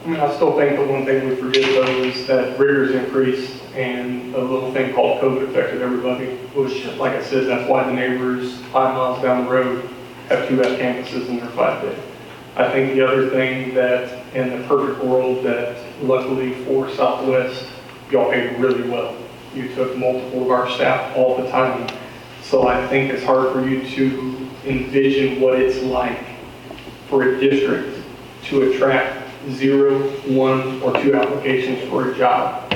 I mean, I still think the one thing we forget though is that rigors increased and a little thing called COVID affected everybody, which, like I said, that's why the neighbors 5 miles down the road have 2 F campuses in their 5-day. I think the other thing that in the perfect world that luckily for Southwest, y'all paid really well. You took multiple of our staff all the time. So I think it's hard for you to envision what it's like for a district to attract 0, 1, or 2 applications for a job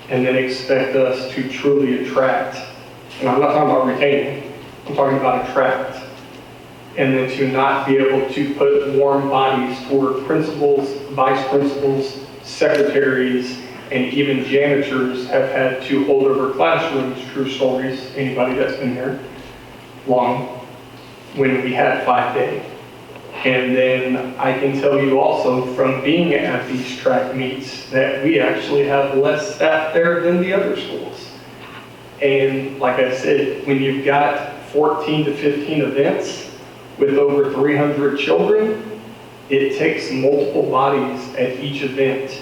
and then expect us to truly attract, and I'm not talking about retaining, I'm talking about attract, and then to not be able to put warm bodies for principals, vice principals, secretaries, and even janitors have had to hold over classrooms, true stories, anybody that's been here long, when we had 5-day. And then I can tell you also from being at these track meets that we actually have less staff there than the other schools. And like I said, when you've got 14 to 15 events with over 300 children, it takes multiple bodies at each event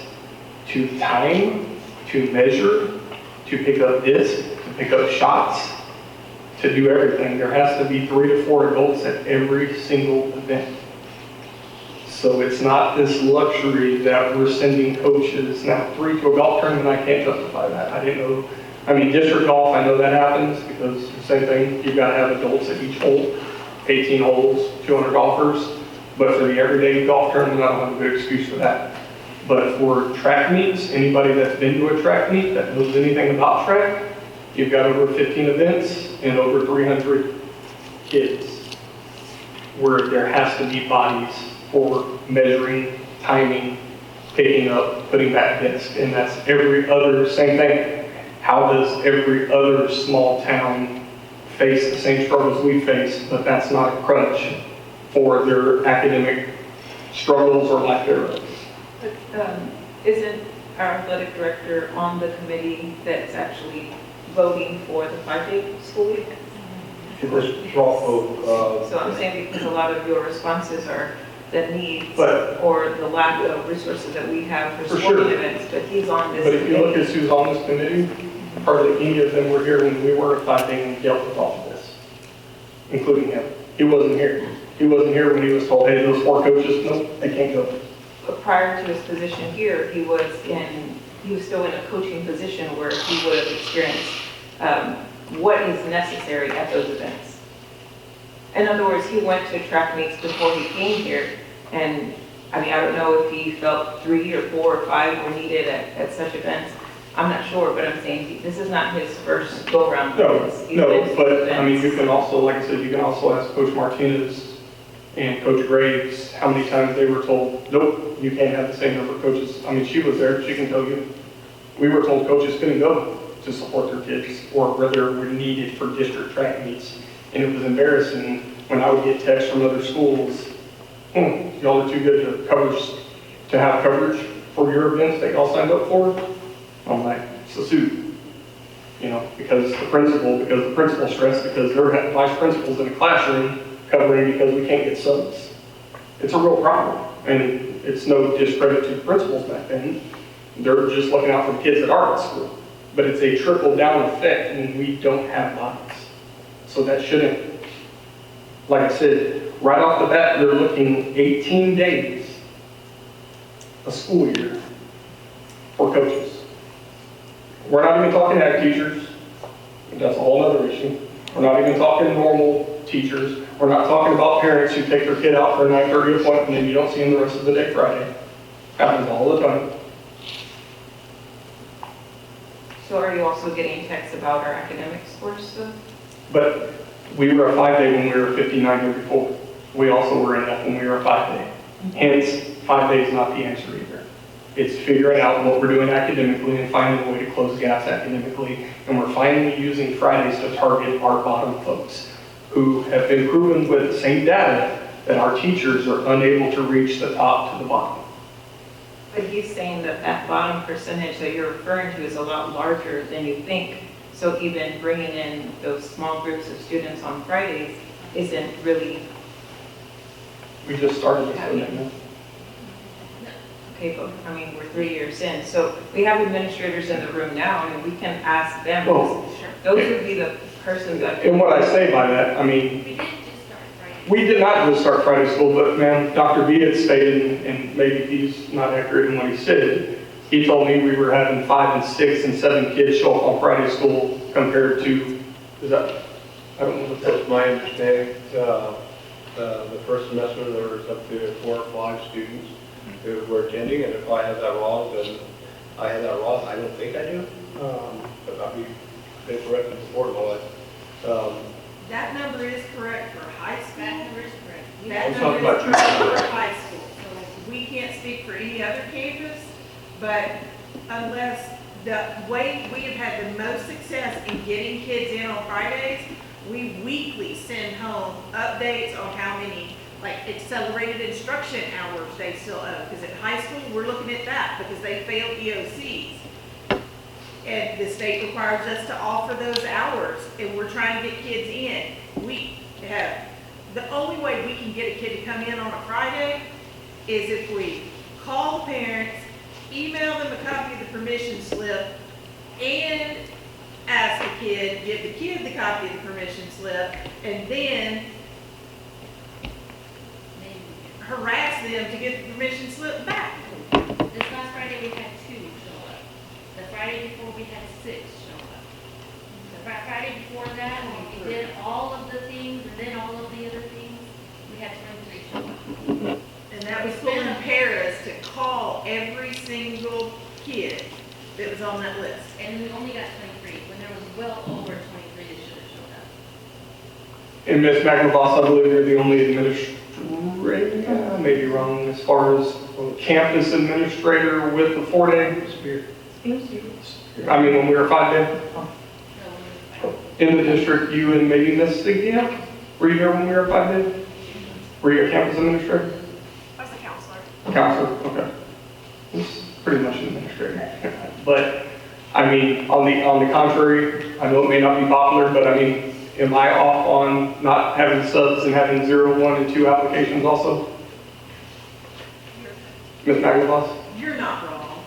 to time, to measure, to pick up discs, to pick up shots, to do everything. There has to be 3 to 4 adults at every single event. So it's not this luxury that we're sending coaches. Now, 3 to a golf tournament, I can't justify that. I didn't know. I mean, district golf, I know that happens because the same thing, you've got to have adults at each hole, 18 holes, 200 golfers. But for the everyday golf tournament, I don't have a good excuse for that. But for track meets, anybody that's been to a track meet that knows anything about track, you've got over 15 events and over 300 kids where there has to be bodies for measuring, timing, picking up, putting back discs, and that's every other, same thing. How does every other small town face the same struggles we face, but that's not a crutch for their academic struggles or lack thereof? But isn't our athletic director on the committee that's actually voting for the 5-day school week? So I'm saying because a lot of your responses are the needs or the lack of resources that we have for sporting events, but he's on this committee. But if you look at who's on this committee, hardly any of them were here when we were at 5-day and dealt with all of this, including him. He wasn't here. He wasn't here when he was told, hey, those 4 coaches, no, they can't go. But prior to his position here, he was still in a coaching position where he would have experienced what is necessary at those events. In other words, he went to track meets before he came here, and I mean, I don't know if he felt 3 or 4 or 5 were needed at such events. I'm not sure, but I'm saying this is not his first go-around. No, but I mean, you can also, like I said, you can also ask Coach Martinez and Coach Graves how many times they were told, nope, you can't have the same number of coaches. I mean, she was there, she can tell you. We were told coaches couldn't go to support their kids or whether were needed for district track meets. And it was embarrassing when I would get texts from other schools, y'all are too good to have coverage for your events that y'all signed up for. I'm like, it's a suit, you know, because the principal stressed because they're vice principals in the classroom covering because we can't get subs. It's a real problem, and it's no discredit to the principals back then. They're just looking out for the kids that are at school. But it's a trickle-down effect when we don't have bodies. So that shouldn't, like I said, right off the bat, they're looking 18 days a school year for coaches. We're not even talking ag teachers. That's a whole other issue. We're not even talking normal teachers. We're not talking about parents who take their kid out for a 9:30 appointment and you don't see them the rest of the day Friday. Happens all the time. So are you also getting texts about our academic sports stuff? But we were a 5-day when we were 59 years before. We also were in that when we were a 5-day. Hence, 5 days is not the answer either. It's figuring out what we're doing academically and finding a way to close gaps academically. And we're finally using Fridays to target our bottom folks who have been proven with the same data that our teachers are unable to reach the top to the bottom. But he's saying that that bottom percentage that you're referring to is a lot larger than you think. So even bringing in those small groups of students on Fridays isn't really. We just started this. Okay, but, I mean, we're 3 years in, so we have administrators in the room now, and we can ask them. Well, Those would be the persons that. And what I say by that, I mean, We didn't just start Friday. we did not just start Friday school, but man, Dr. B had stated, and maybe he's not accurate in what he said, he told me we were having 5 and 6 and 7 kids show up on Friday school compared to, is that, I don't know what that. That's my understanding. The first semester, there was up to 4 or 5 students who were attending, and if I have that wrong, then I have that wrong. I don't think I do, but I'll be corrected before all that. That number is correct for high school. That number is correct. That I'm number talking is about correct for high school. So we can't speak for any other campus, but unless the way we have had the most success in getting kids in on Fridays, we weekly send home updates on how many, like, accelerated instruction hours they still owe. Because at high school, we're looking at that because they failed EOCs. And the state requires us to offer those hours, and we're trying to get kids in. We have, the only way we can get a kid to come in on a Friday is if we call the parents, email them a copy of the permission slip, and ask the kid, give the kid the copy of the permission slip, and then harass them to get the permission slip back. This last Friday, we had 2 show up. The Friday before, we had 6 show up. The Friday before that, when we did all of the things and then all of the other things, we had 23 show up. And that was pulling Paris to call every single kid that was on that list. And we only got 23, when there was well over 23 that should have showed up. And Ms. McIntosh, I believe you're the only administrator, I may be wrong, as far as campus administrator with the 4-day. I mean, when we were 5-day So, in the district, you and maybe Ms. Signia, were you here when we were 5-day? Were you a campus administrator? I was the counselor. Counselor, okay. It's pretty much an administrator. But, I mean, on the contrary, I know it may not be popular, but I mean, am I off on not having subs and having 0, 1, and 2 applications also? Ms. McIntosh? You're not wrong,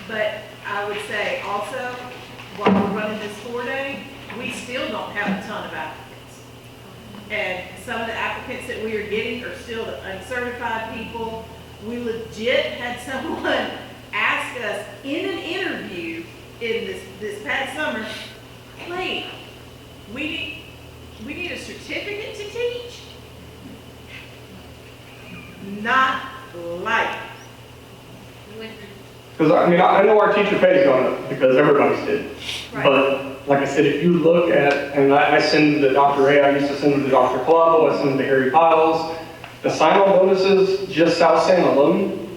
but I would say also, while we're running this 4-day, we still don't have a ton of applicants. And some of the applicants that we are getting are still the uncertified people. We legit had someone ask us in an interview in this past summer, wait, we need a certificate to teach? Not like. we went through Because, I mean, I know our teacher pay is going up because everybody's did. Right. But, like I said, if you look at, and I send them to Dr. A, I used to send them to Dr. Colavo, I send them to Harry Piles, the sign-on bonuses, just South San alone,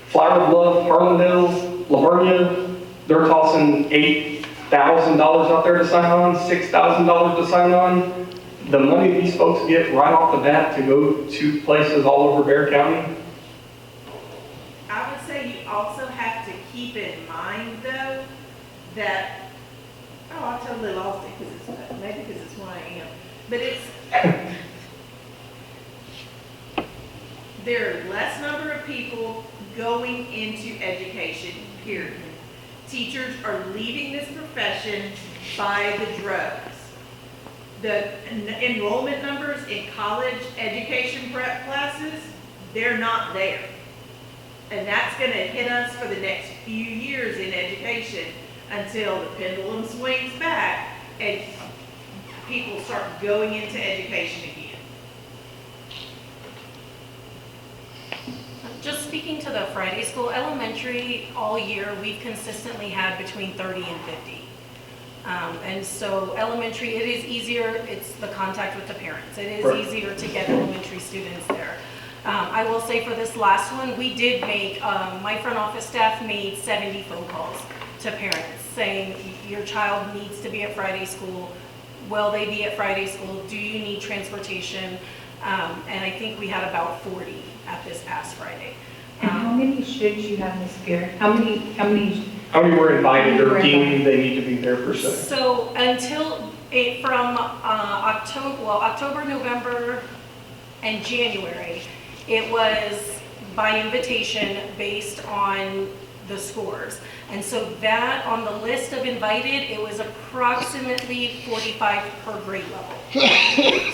Flower Bluff, Harlandale, Lavernia, they're tossing $8,000 out there to sign on, $6,000 to sign on. The money these folks get right off the bat to go to places all over Bexar County. I would say you also have to keep in mind, though, that, oh, I totally lost it because it's, maybe because it's who I am, but it's, there are less number of people going into education, period. Teachers are leaving this profession by the droves. The enrollment numbers in college education prep classes, they're not there. And that's going to hit us for the next few years in education until the pendulum swings back and people start going into education again. Just speaking to the Friday school, elementary, all year, we've consistently had between 30 and 50. And so elementary, it is easier, it's the contact with the parents. It is Right. easier to get elementary students there. I will say for this last one, we did make, my front office staff made 70 phone calls to parents saying, your child needs to be at Friday school. Will they be at Friday school? Do you need transportation? And I think we had about 40 at this past Friday. And how many should you have, Ms. Garrett? How many? How many were invited or deemed they need to be there per se? So until, from October, November, and January, it was by invitation based on the scores. And so that, on the list of invited, it was approximately 45 per grade level.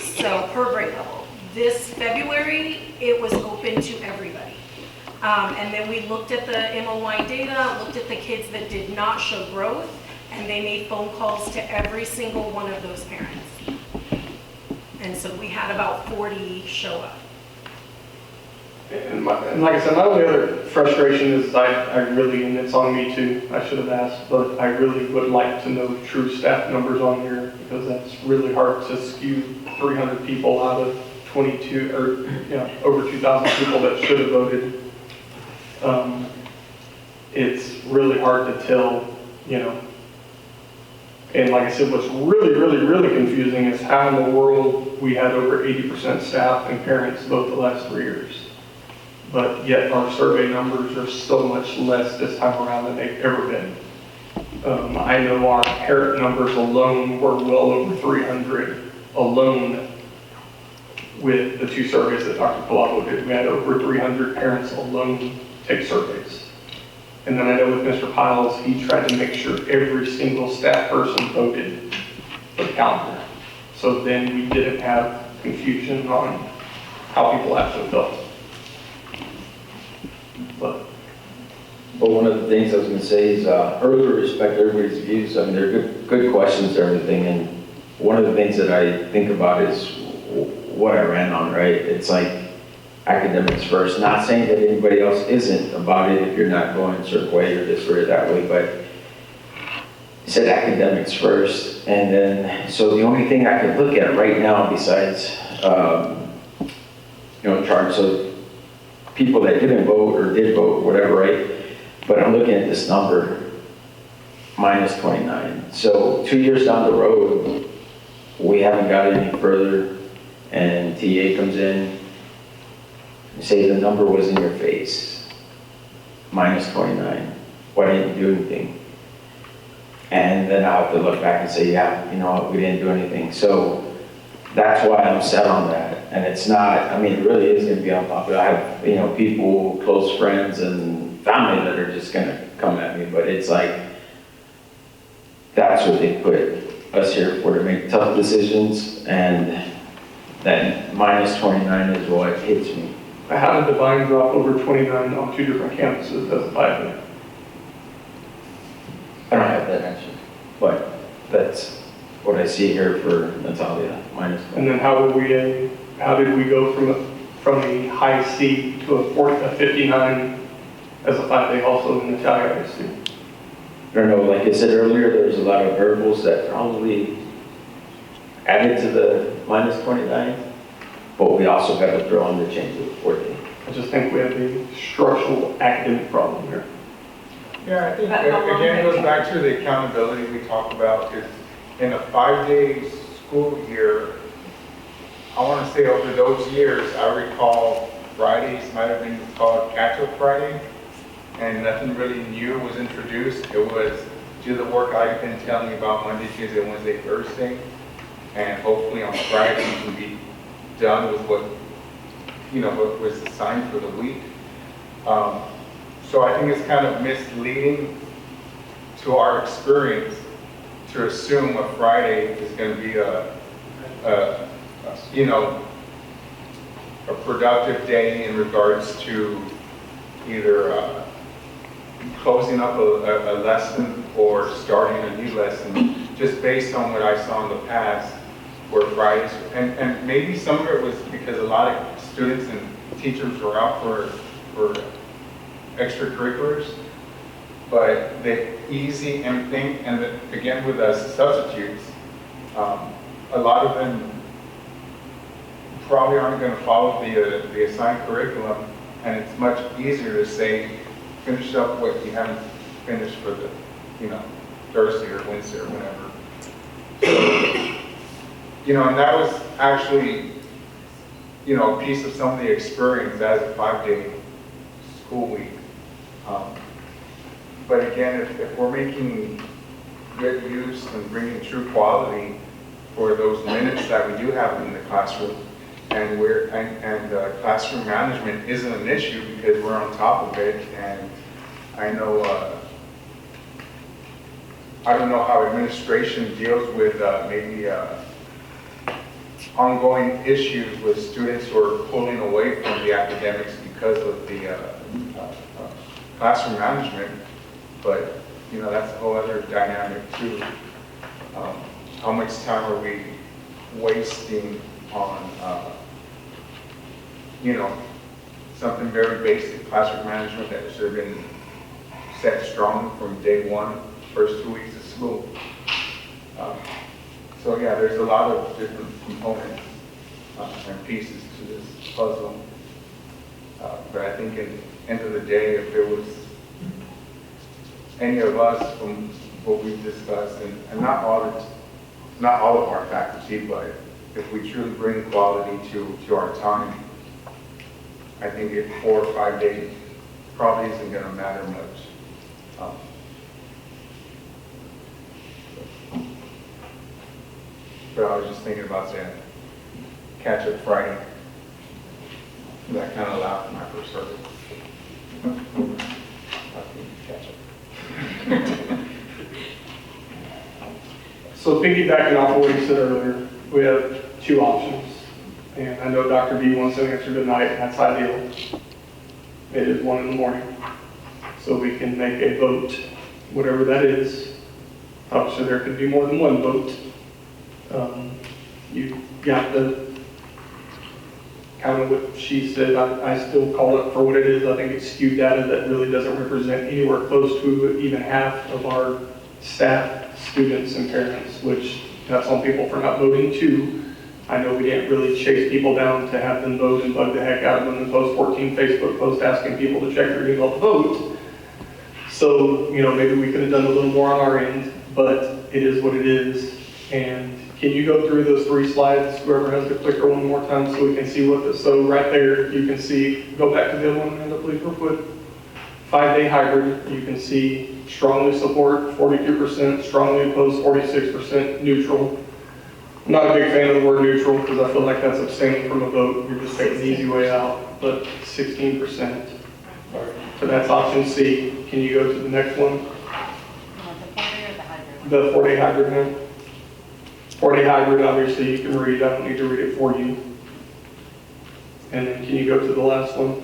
So per grade level. This February, it was open to everybody. And then we looked at the MOI data, looked at the kids that did not show growth, and they made phone calls to every single one of those parents. And so we had about 40 show up. And like I said, my only other frustration is I really, and it's on me too, I should have asked, but I really would like to know true staff numbers on here, because that's really hard to skew 300 people out of 22, or, over 2,000 people that should have voted. It's really hard to tell, and like I said, what's really confusing is how in the world we had over 80% staff and parents vote the last 3 years. But yet our survey numbers are so much less this time around than they've ever been. I know our parent numbers alone were well over 300 alone with the 2 surveys that Dr. Palago did. We had over 300 parents alone take surveys. And then I know with Mr. Piles, he tried to make sure every single staff person voted for the calendar. So then we didn't have confusion on how people actually felt. But one of the things I was going to say is earlier respect everybody's views. I mean, they're good questions and everything. And one of the things that I think about is what I ran on, right? It's like academics first. Not saying that anybody else isn't about it if you're not going a certain way or this or that way, but it said academics first. And then, so the only thing I could look at right now besides, charts of people that didn't vote or did vote, whatever, right? But I'm looking at this number, minus 29. So 2 years down the road, we haven't got any further, and TA comes in, say the number was in your face, minus 29. Why didn't you do anything? And then I'll have to look back and say, yeah, you know what, we didn't do anything. So that's why I'm set on that. And it's not, I mean, it really is going to be unpopular. I have, people, close friends and family that are just going to come at me, but it's like, that's what they put us here for, to make tough decisions, and that minus 29 is what hits me. how did Devine drop over 29 on 2 different campuses as a 5A? I don't have that answer, but that's what I see here for Natalia, minus 29. And then how did we go from a high C to a 59 as a 5A also in Natalia, I see? I don't know, like I said earlier, there's a lot of variables that probably added to the minus 29, but we also got to throw on the change of the 40. I just think we have a structural academic problem here. Yeah, I think, again, it goes back to the accountability we talked about, because in a 5-day school year, I want to say over those years, I recall Fridays might have been called catch-up Friday, and nothing really new was introduced. It was do the work I've been telling you about Monday, Tuesday, Wednesday, Thursday, and hopefully on Friday you can be done with what was assigned for the week. So I think it's kind of misleading to our experience to assume a Friday is going to be a productive day in regards to either closing up a lesson or starting a new lesson, just based on what I saw in the past, where Fridays, and maybe some of it was because a lot of students and teachers were out for extracurriculars, but the easy and again with us substitutes, a lot of them probably aren't going to follow the assigned curriculum, and it's much easier to say, finish up what you haven't finished for the, Thursday or Wednesday or whenever. So, and that was actually, a piece of some of the experience as a 5-day school week. But again, if we're making good use and bringing true quality for those minutes that we do have in the classroom, and classroom management isn't an issue because we're on top of it. And I know, I don't know how administration deals with maybe ongoing issues with students who are pulling away from the academics because of the classroom management. But, you know, that's a whole other dynamic too. How much time are we wasting on, you know, something very basic, classroom management that should have been set strong from day one, first 2 weeks of school. So yeah, there's a lot of different components and pieces to this puzzle. But I think at the end of the day, if it was any of us from what we've discussed, and not all of our faculty, but if we truly bring quality to our time, I think 4 or 5 days probably isn't going to matter much. But I was just thinking about that catch-up Friday. That kind of allowed for my first service. Catch-up. So piggybacking off what you said earlier, we have 2 options. And I know Dr. B wants an answer tonight, and that's ideal. It is 1 in the morning. So we can make a vote, whatever that is. Obviously, there could be more than 1 vote. You got the, kind of what she said, I still call it for what it is. I think it's skewed data that really doesn't represent anywhere close to even half of our staff, students, and parents, which that's on people for not voting too. I know we didn't really chase people down to have them vote and bug the heck out of them and post 14 Facebook posts asking people to check their email to vote. So, you know, maybe we could have done a little more on our end, but it is what it is. And can you go through those 3 slides, whoever has the clicker, one more time so we can see what the, so right there, you can see, go back to the other one, Amanda, please, real quick. 5-day hybrid, you can see strongly support, 42%, strongly oppose, 46%, neutral. I'm not a big fan of the word neutral because I feel like that's abstaining from a vote. You're just taking the easy way out, but 16%. So that's option C. Can you go to the next one? The 4-day hybrid now. 4-day hybrid, obviously, you can read. I don't need to read it for you. And then can you go to the last one?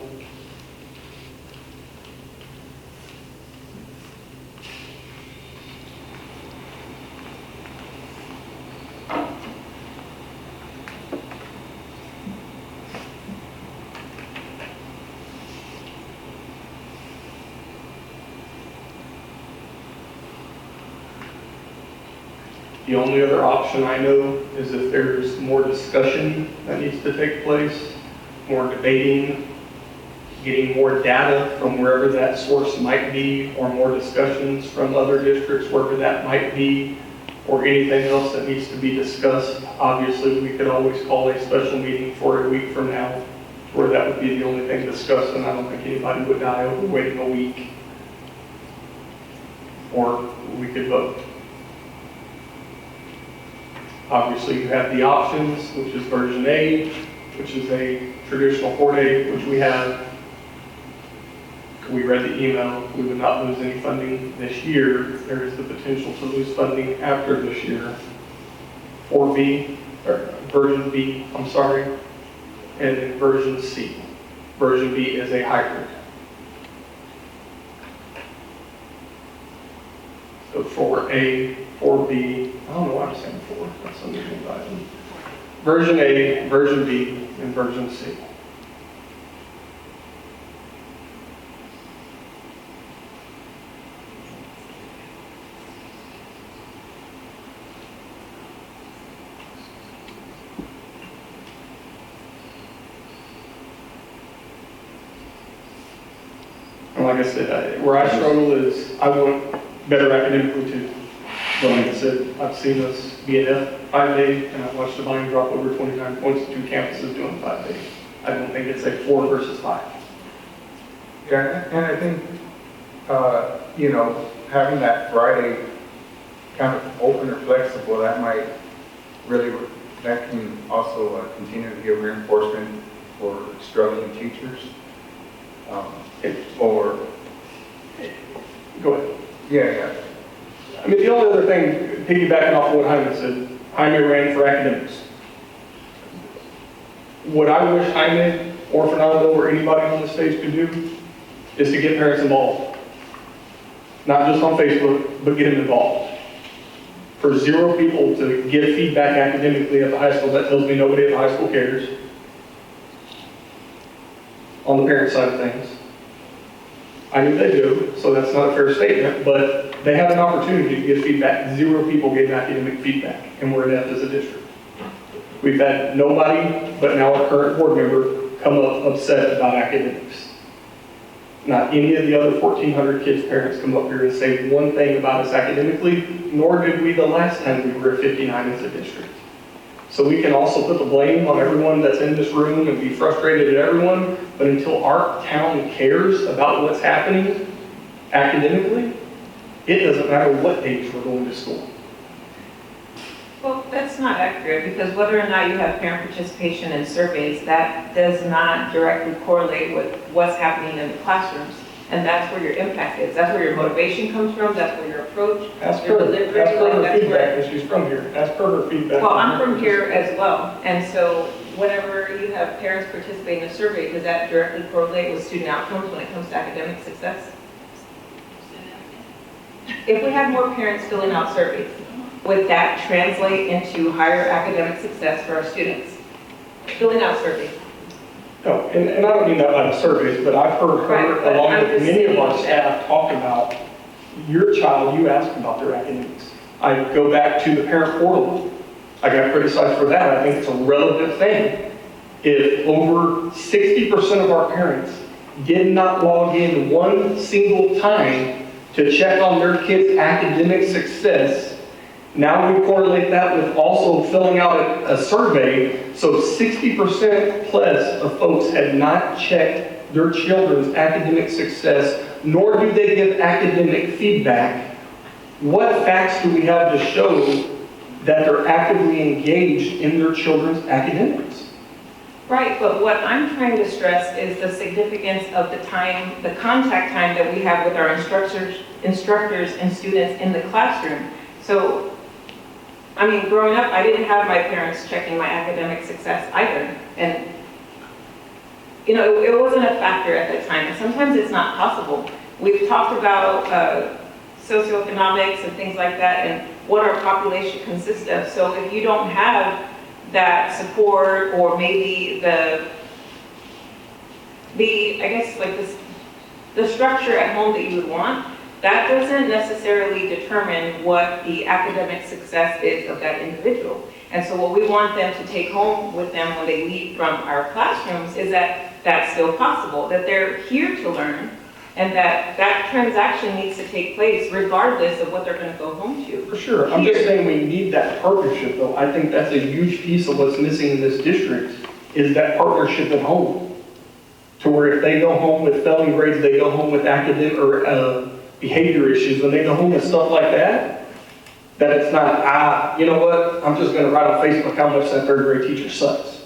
The only other option I know is if there's more discussion that needs to take place, more debating, getting more data from wherever that source might be, or more discussions from other districts, wherever that might be, or anything else that needs to be discussed. Obviously, we could always call a special meeting for a week from now, where that would be the only thing discussed, and I don't think anybody would die over waiting a week. Or we could vote. Obviously, you have the options, which is version A, which is a traditional 4-day, which we have. We read the email. We would not lose any funding this year. There is the potential to lose funding after this year. 4B, or version B, I'm sorry, and then version C. Version B is a hybrid. So 4A, 4B, I don't know why I'm saying 4, that's something to invite them. Version A, version B, and version C. And like I said, where I struggle is I want better academically too. But like I said, I've seen us be an F 5-day, and I've watched Devine drop over 29 points to 2 campuses doing 5 days. I don't think it's a 4 versus 5. Yeah, and I think, you know, having that Friday kind of open or flexible, that might really that can also continue to give reinforcement for struggling teachers. Or, Go ahead. yeah. I mean, the only other thing, piggybacking off what Jaime said, Jaime ran for academics. What I wish Jaime or Fernando or anybody on the stage could do is to get parents involved. Not just on Facebook, but get them involved. For 0 people to give feedback academically at the high school, that tells me nobody at the high school cares. On the parent side of things. I knew they do, so that's not a fair statement, but they have an opportunity to give feedback. 0 people gave academic feedback, and we're inept as a district. We've had nobody, but now our current board member, come up upset about academics. Not any of the other 1,400 kids' parents come up here and say one thing about us academically, nor did we the last time we were at 59 as a district. So we can also put the blame on everyone that's in this room and be frustrated at everyone, but until our town cares about what's happening academically, it doesn't matter what age we're going to school. Well, that's not accurate, because whether or not you have parent participation in surveys, that does not directly correlate with what's happening in the classrooms. And that's where your impact is. That's where your motivation comes from. That's where your approach, Ask your her, delivery. ask her like, her that's feedback, where- and she's from here. Ask her her feedback. Well, I'm from here as well. And so whenever you have parents participate in a survey, does that directly correlate with student outcomes when it comes to academic success? If we had more parents filling out surveys, would that translate into higher academic success for our students? Filling out surveys. No, and I don't mean that by the surveys, but I've heard Right, her, but along I'm with just many of our saying staff, talk about your child, you ask about their academics. I go back to the parent portal. I got criticized for that. I think it's a relevant thing. If over 60% of our parents did not log in one single time to check on their kids' academic success, now we correlate that with also filling out a survey. So 60% plus of folks had not checked their children's academic success, nor do they give academic feedback. What facts do we have to show that they're actively engaged in their children's academics? Right, but what I'm trying to stress is the significance of the time, the contact time that we have with our instructors and students in the classroom. So, I mean, growing up, I didn't have my parents checking my academic success either. And, you know, it wasn't a factor at the time. And sometimes it's not possible. We've talked about socioeconomics and things like that and what our population consists of. So if you don't have that support, or maybe the I guess like this, the structure at home that you would want, that doesn't necessarily determine what the academic success is of that individual. And so what we want them to take home with them when they leave from our classrooms is that that's still possible, that they're here to learn, and that that transaction needs to take place regardless of what they're going to go home to. For sure. I'm just saying we need that partnership, though. I think that's a huge piece of what's missing in this district, is that partnership at home. To where if they go home with failing grades, they go home with academic or behavior issues, when they go home with stuff like that, that it's not, you know what, I'm just going to write on Facebook how much that third grade teacher sucks.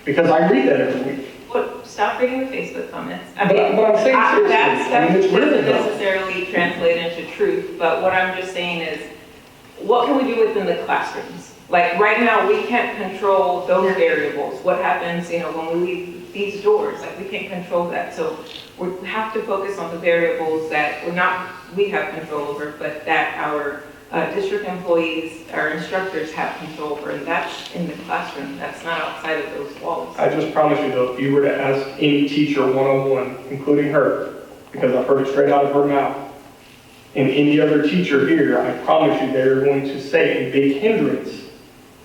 Because I read that every week. But stop reading the Facebook comments. I But mean, I'm saying seriously, that I mean, it's doesn't written though. necessarily translate into truth, but what I'm just saying is, what can we do within the classrooms? Like, right now, we can't control those variables. What happens, you know, when we leave these doors? Like, we can't control that. So we have to focus on the variables that we have control over, but that our district employees, our instructors have control over, and that's in the classroom. That's not outside of those walls. I just promise you, though, if you were to ask any teacher one-on-one, including her, because I've heard it straight out of her mouth, and any other teacher here, I promise you they're going to say a big hindrance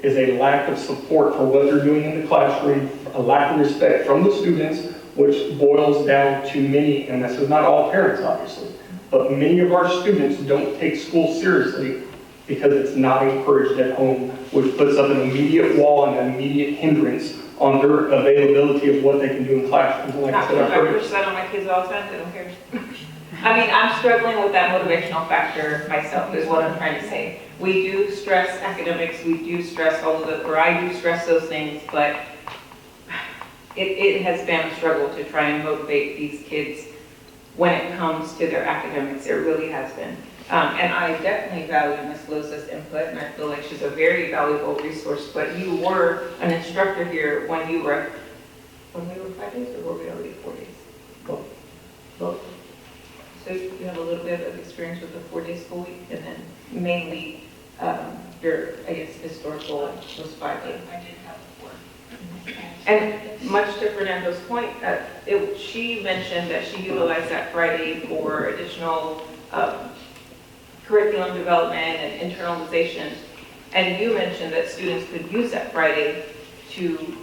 is a lack of support for what they're doing in the classroom, a lack of respect from the students, which boils down to many, and this is not all parents, obviously, but many of our students don't take school seriously because it's not encouraged at home, which puts up an immediate wall and an immediate hindrance on their availability of what they can do in classrooms. And like I said, I've I heard push that on my kids all the time, they don't care. I mean, I'm struggling with that motivational factor myself, is what I'm trying to say. We do stress academics, we do stress all of the, or I do stress those things, but it has been a struggle to try and motivate these kids when it comes to their academics. It really has been. And I definitely value Ms. Loza's input, and I feel like she's a very valuable resource, but you were an instructor here when we were 5 days, or were we already 4 days? Both. Both. So you have a little bit of experience with the 4-day school week, and then mainly your, I guess, historical was 5 days. I did have 4. And much to Fernando's point, she mentioned that she utilized that Friday for additional curriculum development and internalization. And you mentioned that students could use that Friday to,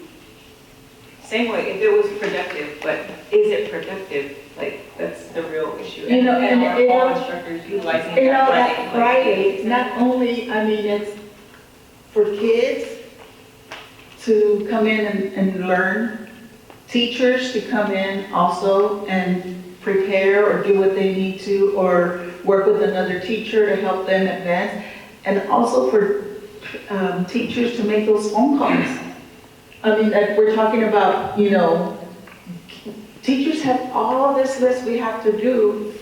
same way, if it was productive, but is it productive? Like, that's the real issue. You know, and and are it- all instructors utilizing You know, that that Friday? Friday, not only, I mean, it's for kids to come in and learn, teachers to come in also and prepare or do what they need to, or work with another teacher to help them advance, and also for teachers to make those phone calls. I mean, like, we're talking about, you know, teachers have all this list we have to do,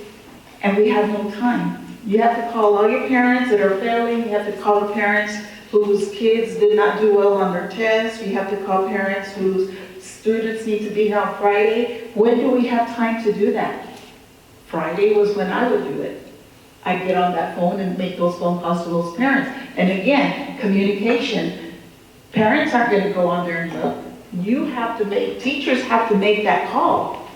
and we have no time. You have to call all your parents that are failing, you have to call the parents whose kids did not do well on their tests, you have to call parents whose students need to be here on Friday. When do we have time to do that? Friday was when I would do it. I'd get on that phone and make those phone calls to those parents. And again, communication. Parents aren't gonna go on there and look. Teachers have to make that call.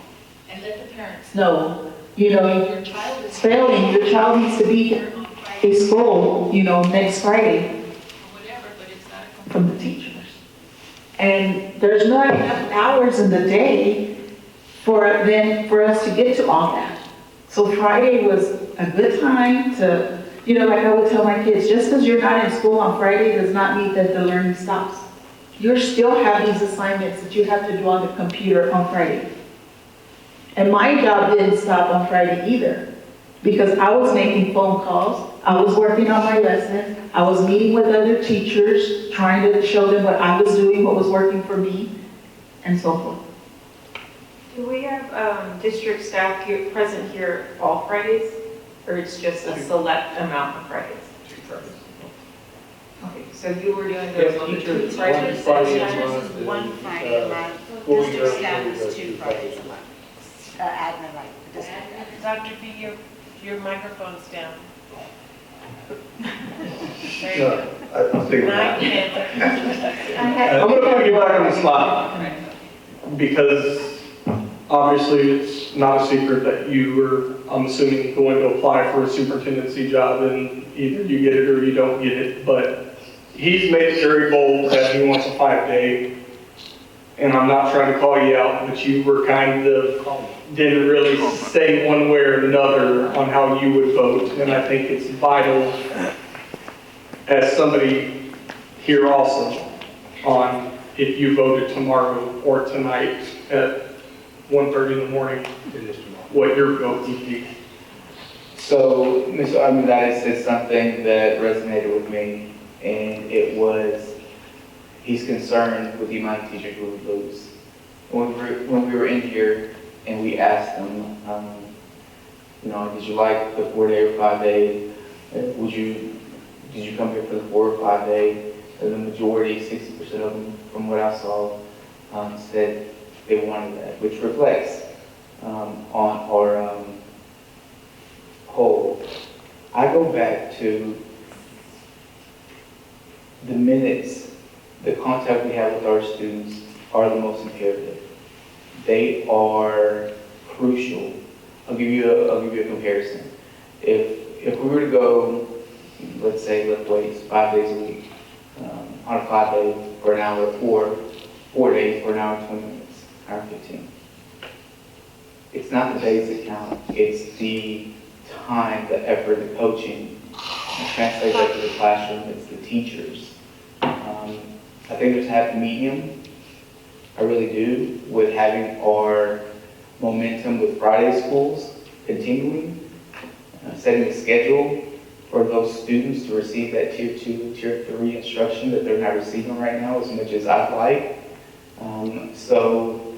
And let the parents No, you know, your child is failing, your child needs to be here on Friday in school, you know, next Friday or whatever, but it's not a from the teachers. And there's not enough hours in the day for us to get to all that. So Friday was a good time to, you know, like I would tell my kids, just because you're not in school on Friday does not mean that the learning stops. You still have these assignments that you have to do on the computer on Friday. And my job didn't stop on Friday either, because I was making phone calls, I was working on my lessons, I was meeting with other teachers, trying to show them what I was doing, what was working for me, and so forth. Do we have district staff present here all Fridays, or it's just a select amount of Fridays? Okay, so you were doing those on the two Teachers, Fridays? one Friday a Teachers month, is and, one Friday a month, school district year staff employees is are 2 Fridays a month. Admin, like, district staff. Dr. B, your microphone's down. There you No, go. I'll take Nine, it. 10. I'm gonna piggyback on the slot, because obviously it's not a secret that you were, I'm assuming, going to apply for a superintendency job, and either you get it or you don't get it, but he's made it very bold that he wants a 5-day, and I'm not trying to call you out, but you were kind of, didn't really say one way or another on how you would vote, and I think it's vital, as somebody here also, on if you voted tomorrow or tonight at 1:30 in the morning, It is tomorrow. what your vote would be. So, Ms. Armendariz said something that resonated with me, and it was, he's concerned with the amount of teachers we would lose. When we were in here and we asked them, you know, did you like the 4-day or 5-day? Did you come here for the 4 or 5-day? The majority, 60% of them, from what I saw, said they wanted that, which reflects on our whole. I go back to the minutes, the contact we have with our students are the most imperative. They are crucial. I'll give you a comparison. If we were to go, let's say, lift weights 5 days a week, on a 5-day for an hour, or 4 days for an hour and 20 minutes, hour and 15. It's not the days that count, it's the time, the effort, the coaching, and translate that to the classroom, it's the teachers. I think there's a happy medium, I really do, with having our momentum with Friday schools. continuing, setting a schedule for those students to receive that tier 2, tier 3 instruction that they're not receiving right now as much as I'd like. So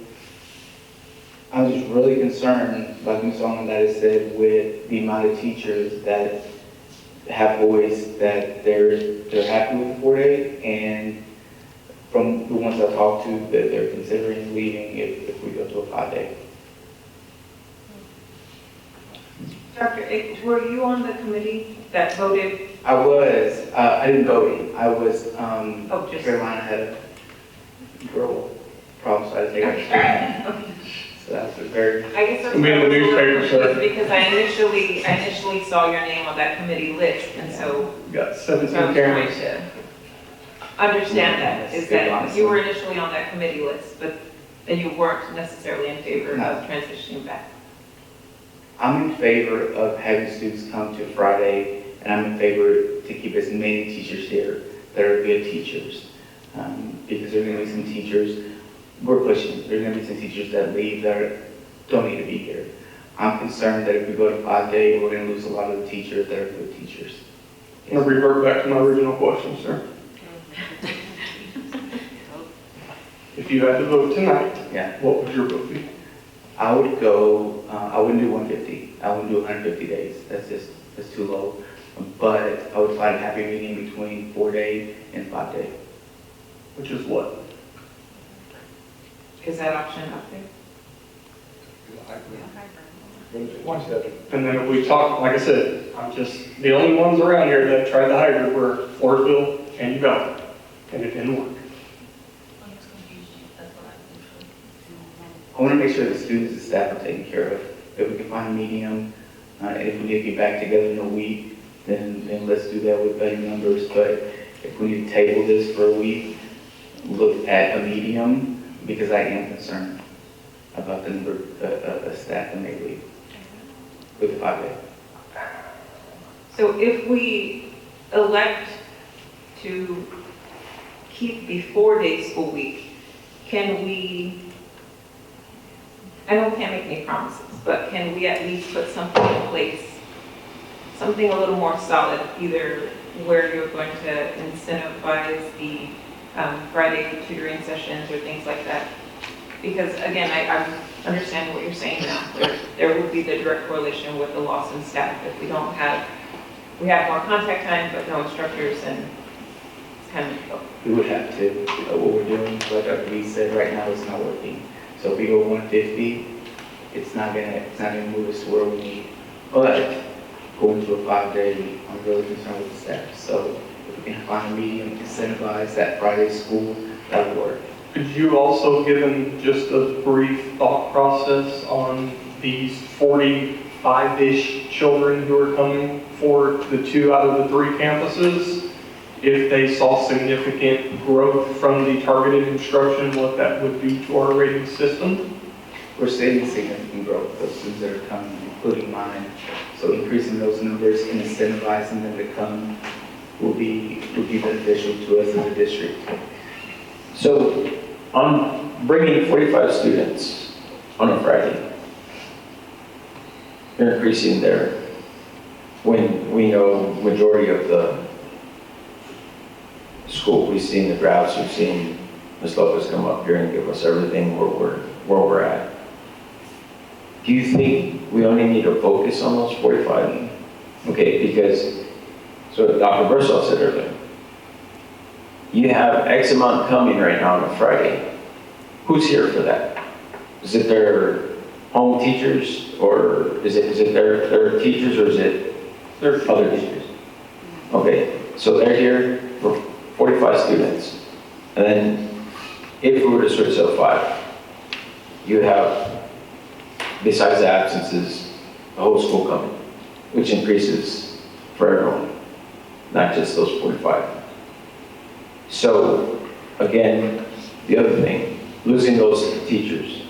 I'm just really concerned, like Ms. Almendares said, with the amount of teachers that have voiced that they're happy with the 4-day, and from the ones I talked to, that they're considering leaving if we go to a 5-day. Dr. Akins, were you on the committee that voted? I was, I didn't vote. I was, Just- Carolina had a girl problem, so I had to take her to school. So that's a very, I guess that's It'll be in the what I was a little newspaper, sir. confused, because I initially saw your name on that committee list, and so We got so I 17 was trying cameras. to understand that, Yeah, is good that honestly. you were initially on that committee list, but then you weren't necessarily in favor No. of transitioning back. I'm in favor of having students come to Friday, and I'm in favor to keep as many teachers here that are good teachers. Because there are going to be some teachers, we're pushing, there are going to be some teachers that leave that don't need to be here. I'm concerned that if we go to 5-day, we're going to lose a lot of the teachers that are good teachers. I'm gonna revert back to my original question, sir. If you had to vote tonight, Yeah. what would your vote be? I would go, I wouldn't do 150. I wouldn't do 150 days. That's too low. But I would find a happy medium between 4-day and 5-day. Which is what? Is that option up there? And then if we talk, like I said, I'm just, the only ones around here that tried the hybrid were Floresville and Devine, and it didn't work. I want to make sure the students and staff are taken care of. If we can find a medium, and if we need to get back together in a week, then let's do that with better numbers. But if we need to table this for a week, look at a medium, because I am concerned about the number of staff that may leave with the 5-day. So if we elect to keep the 4-day school week, can we, I know we can't make any promises, but can we at least put something in place, something a little more solid, either where you're going to incentivize the Friday tutoring sessions or things like that? Because again, I understand what you're saying now. There would be the direct correlation with the loss in staff if we don't have, we have more contact time but no instructors, and it's kind of difficult. We would have to. What we're doing, like Dr. B said, right now it's not working. So if we go 150, it's not gonna move us to where we need. But going to a 5-day, I'm really concerned with the staff. So if we can find a medium, incentivize that Friday school, that'll work. Could you also give them just a brief thought process on these 45-ish children who are coming for the 2 out of the 3 campuses? If they saw significant growth from the targeted instruction, what that would do to our rating system? We're seeing significant growth, those students that are coming, including mine. So increasing those numbers and incentivizing them to come will be beneficial to us as a district. So on bringing 45 students on a Friday, you're increasing there when we know majority of the school, we've seen the graphs, we've seen Ms. Lopez come up here and give us everything where we're at. Do you think we only need to focus on those 45? Okay, because, so Dr. Bursow said earlier, you have X amount coming right now on a Friday. Who's here for that? Is it their home teachers, or is it their teachers, or is it Their other teachers? Okay, so they're here for 45 students. And then if we were to switch to 5, you have, besides the absences, the whole school coming, which increases for everyone, not just those 45. So, again, the other thing, losing those teachers,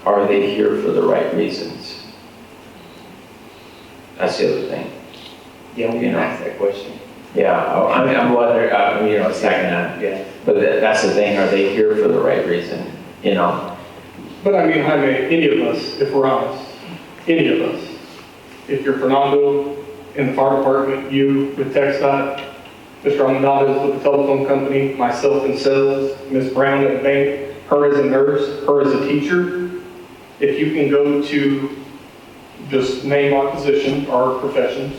are they here for the right reasons? That's the other thing. Yeah, we can ask that question. Yeah, I'm whether, it's not gonna, Yeah. but that's the thing, are they here for the right reason, But I mean, Jaime, any of us, if we're honest, any of us. If you're Fernando in the fire department, you with TxDOT, Mr. Almanada with the telephone company, myself in sales, Ms. Brown at the bank, her as a nurse, her as a teacher, if you can go to, just name our position, our professions,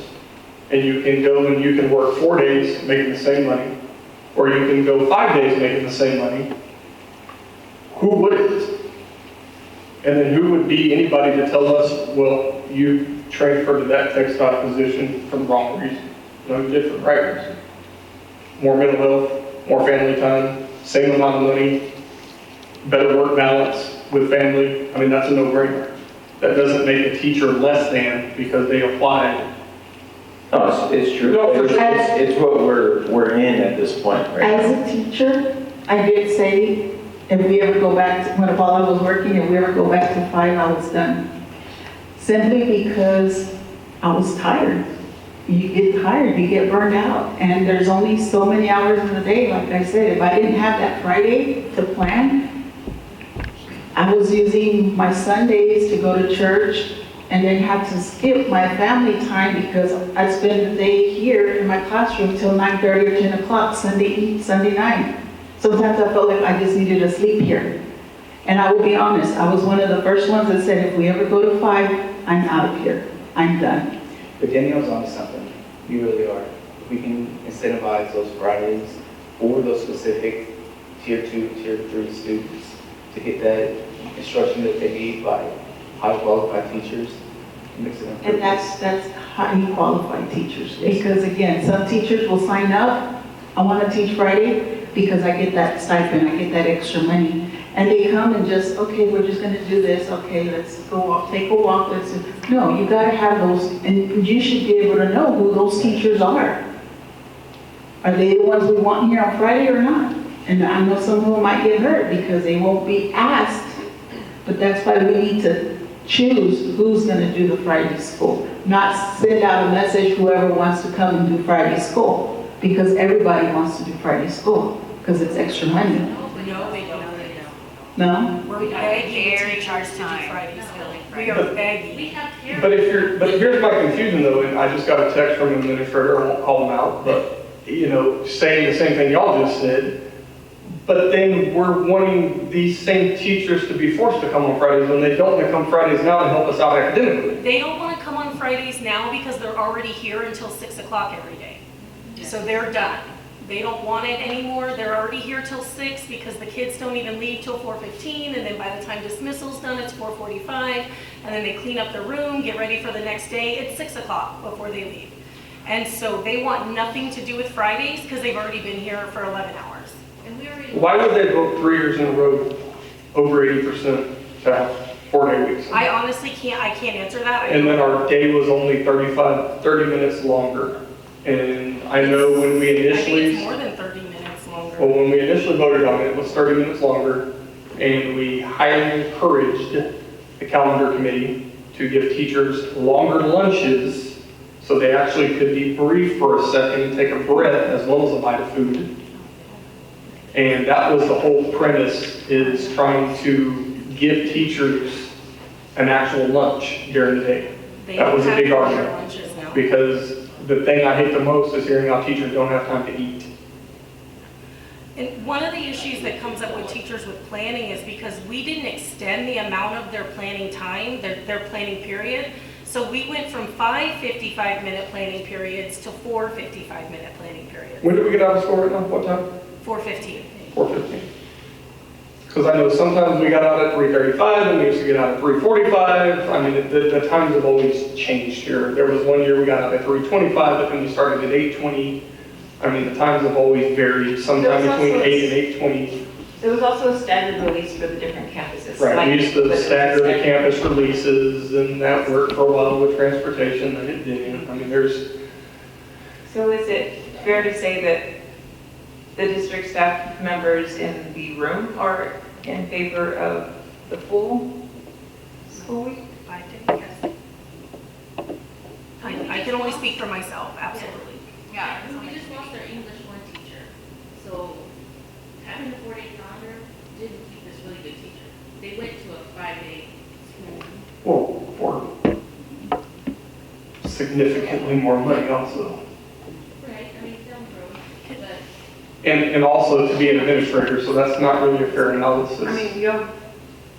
and you can go and you can work 4 days making the same money, or you can go 5 days making the same money, who wouldn't? And then who would be anybody to tell us, well, you transferred to that TxDOT position for the wrong reason? No, you did for the right reason. More mental health, more family time, same amount of money, better work balance with family. I mean, that's a no-brainer. That doesn't make a teacher less than because they applied. No, it's true. No, for sure. It's what we're in at this point, right? As a teacher, I did say, if we ever go back to, while I was working, if we ever go back to 5, I was done. Simply because I was tired. You get tired, you get burned out, and there's only so many hours in the day. Like I said, if I didn't have that Friday to plan, I was using my Sundays to go to church and then had to skip my family time because I'd spend the day here in my classroom till 9:30 or 10 o'clock Sunday night. Sometimes I felt like I just needed to sleep here. And I will be honest, I was one of the first ones that said, if we ever go to 5, I'm out of here. I'm done. But Danielle's onto something. You really are. We can incentivize those Fridays for those specific tier 2, tier 3 students to get that instruction that they need by high qualified teachers. Mix it up. And that's highly qualified teachers. Because again, some teachers will sign up, I want to teach Friday because I get that stipend, I get that extra money. And they come and just, okay, we're just going to do this. Okay, let's go off, take a walk. No, you got to have those, and you should be able to know who those teachers are. Are they the ones we want here on Friday or not? And I know some of them might get hurt because they won't be asked, but that's why we need to choose who's going to do the Friday school. Not send out a message, whoever wants to come and do Friday school, because everybody wants to do Friday school, because it's extra money. No, they don't. No? We're begging teachers to do Friday school. We are begging. We have parents. But here's my confusion though, and I just got a text from an administrator, I won't call him out, but, saying the same thing y'all just said. But then we're wanting these same teachers to be forced to come on Fridays when they don't want to come Fridays now to help us out academically. They don't want to come on Fridays now because they're already here until 6 o'clock every day. So they're done. They don't want it anymore. They're already here till 6 because the kids don't even leave till 4:15, and then by the time dismissal's done, it's 4:45, and then they clean up the room, get ready for the next day. It's 6 o'clock before they leave. And so they want nothing to do with Fridays because they've already been here for 11 hours. And we already. Why would they vote 3 years in a row over 80% to have 4-day weeks? I honestly can't answer that. And then our day was only 30 minutes longer. And I know when we I think initially, it's more than 30 minutes longer. well, when we initially voted on it, it was 30 minutes longer. And we highly encouraged the calendar committee to give teachers longer lunches so they actually could debrief for a second and take a breath as well as a bite of food. And that was the whole premise, is trying to give teachers an actual lunch during the day. That was a big argument. Lunches now. Because the thing I hate the most is hearing how teachers don't have time to eat. And one of the issues that comes up with teachers with planning is because we didn't extend the amount of their planning time, their planning period. So we went from 5 55-minute planning periods to 4 55-minute planning periods. When do we get out of school right now? What time? 4:15. 4:15. Because I know sometimes we got out at 3:35 and we used to get out at 3:45. I mean, the times have always changed here. There was one year we got out at 3:25, but then we started at 8:20. I mean, the times have always varied, sometime between 8 and 8:20. There was also a staggered release for the different campuses. Right, like- we used but to it was stagger the staggered. campus releases, and that worked for a while with transportation, and it didn't. I mean, there's, So is it fair to say that the district staff members in the room are in favor of the full school week? 5 days, yes. I can only speak for myself, absolutely. Yeah, we just lost our English 1 teacher. So having a 4-day calendar didn't keep this really good teacher. They went to a 5-day school. well, significantly more money also. Right, I mean, film growth, but And also to be an administrator, so that's not really a fair analysis. I mean, you've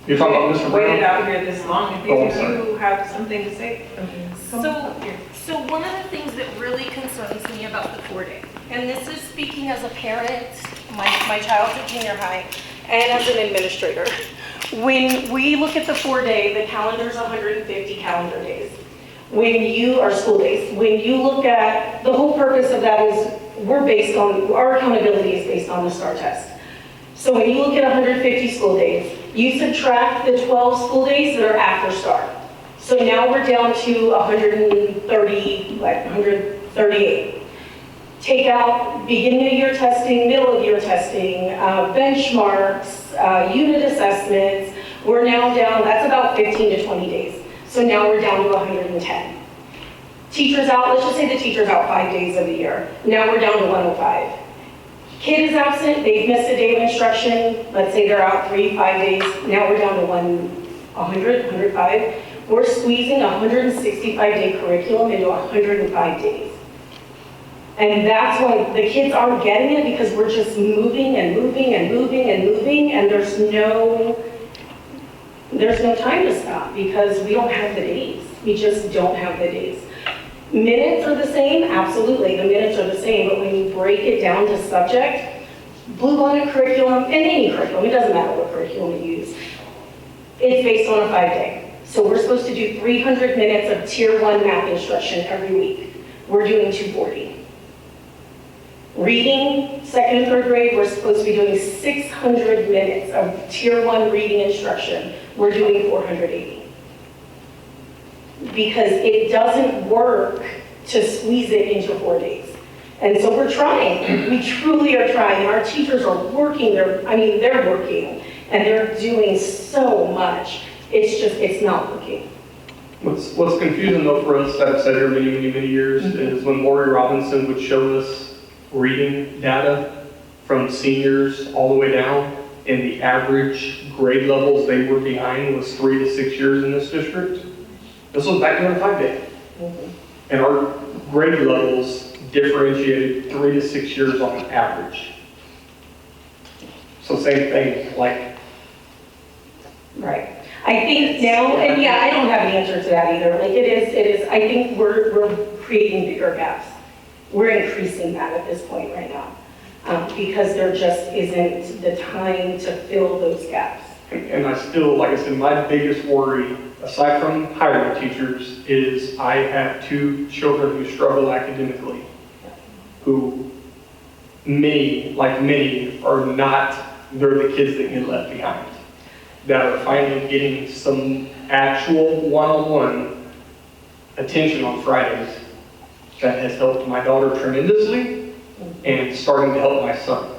You're talking about Mr. waited Brown? out here this long, if Oh, I'm sorry. you have something to say. come So, up here. so one of the things that really concerns me about the 4-day, and this is speaking as a parent, my child's at junior high, and as an administrator. When we look at the 4-day, the calendar's 150 calendar days. When you, are school days, when you look at, the whole purpose of that is, our accountability is based on the STAR test. So when you look at 150 school days, you subtract the 12 school days that are after STAR. So now we're down to 138. Take out beginning of year testing, middle of year testing, benchmarks, unit assessments. We're now down, that's about 15 to 20 days. So now we're down to 110. Teachers out, let's just say the teacher's out 5 days of the year. Now we're down to 105. Kid is absent, they've missed a day of instruction, let's say they're out 3-5 days, now we're down to 105. We're squeezing a 165-day curriculum into 105 days. And that's why the kids aren't getting it, because we're just moving and moving and moving and moving, and there's no time to stop, because we don't have the days. We just don't have the days. Minutes are the same, absolutely, the minutes are the same, but when you break it down to subject, Blue Bonnet curriculum, and any curriculum, it doesn't matter what curriculum you use, it's based on a 5-day. So we're supposed to do 300 minutes of tier 1 math instruction every week. We're doing 240. Reading, 2nd and 3rd grade, we're supposed to be doing 600 minutes of tier 1 reading instruction. We're doing 480. Because it doesn't work to squeeze it into 4 days. And so we're trying, we truly are trying. Our teachers are working, they're working, and they're doing so much. It's not working. What's confusing though for us, I've said here many years, is when Maury Robinson would show us reading data from seniors all the way down, and the average grade levels they were behind was 3 to 6 years in this district. This was back during a 5-day. And our grade levels differentiated 3 to 6 years on average. So same thing, like. Right. I think now, and yeah, I don't have an answer to that either. Like it is, I think we're creating bigger gaps. We're increasing that at this point right now. Because there just isn't the time to fill those gaps. And I still, like I said, my biggest worry, aside from hiring teachers, is I have 2 children who struggle academically, who many are not, they're the kids that get left behind, that are finally getting some actual one-on-one attention on Fridays that has helped my daughter tremendously and starting to help my son,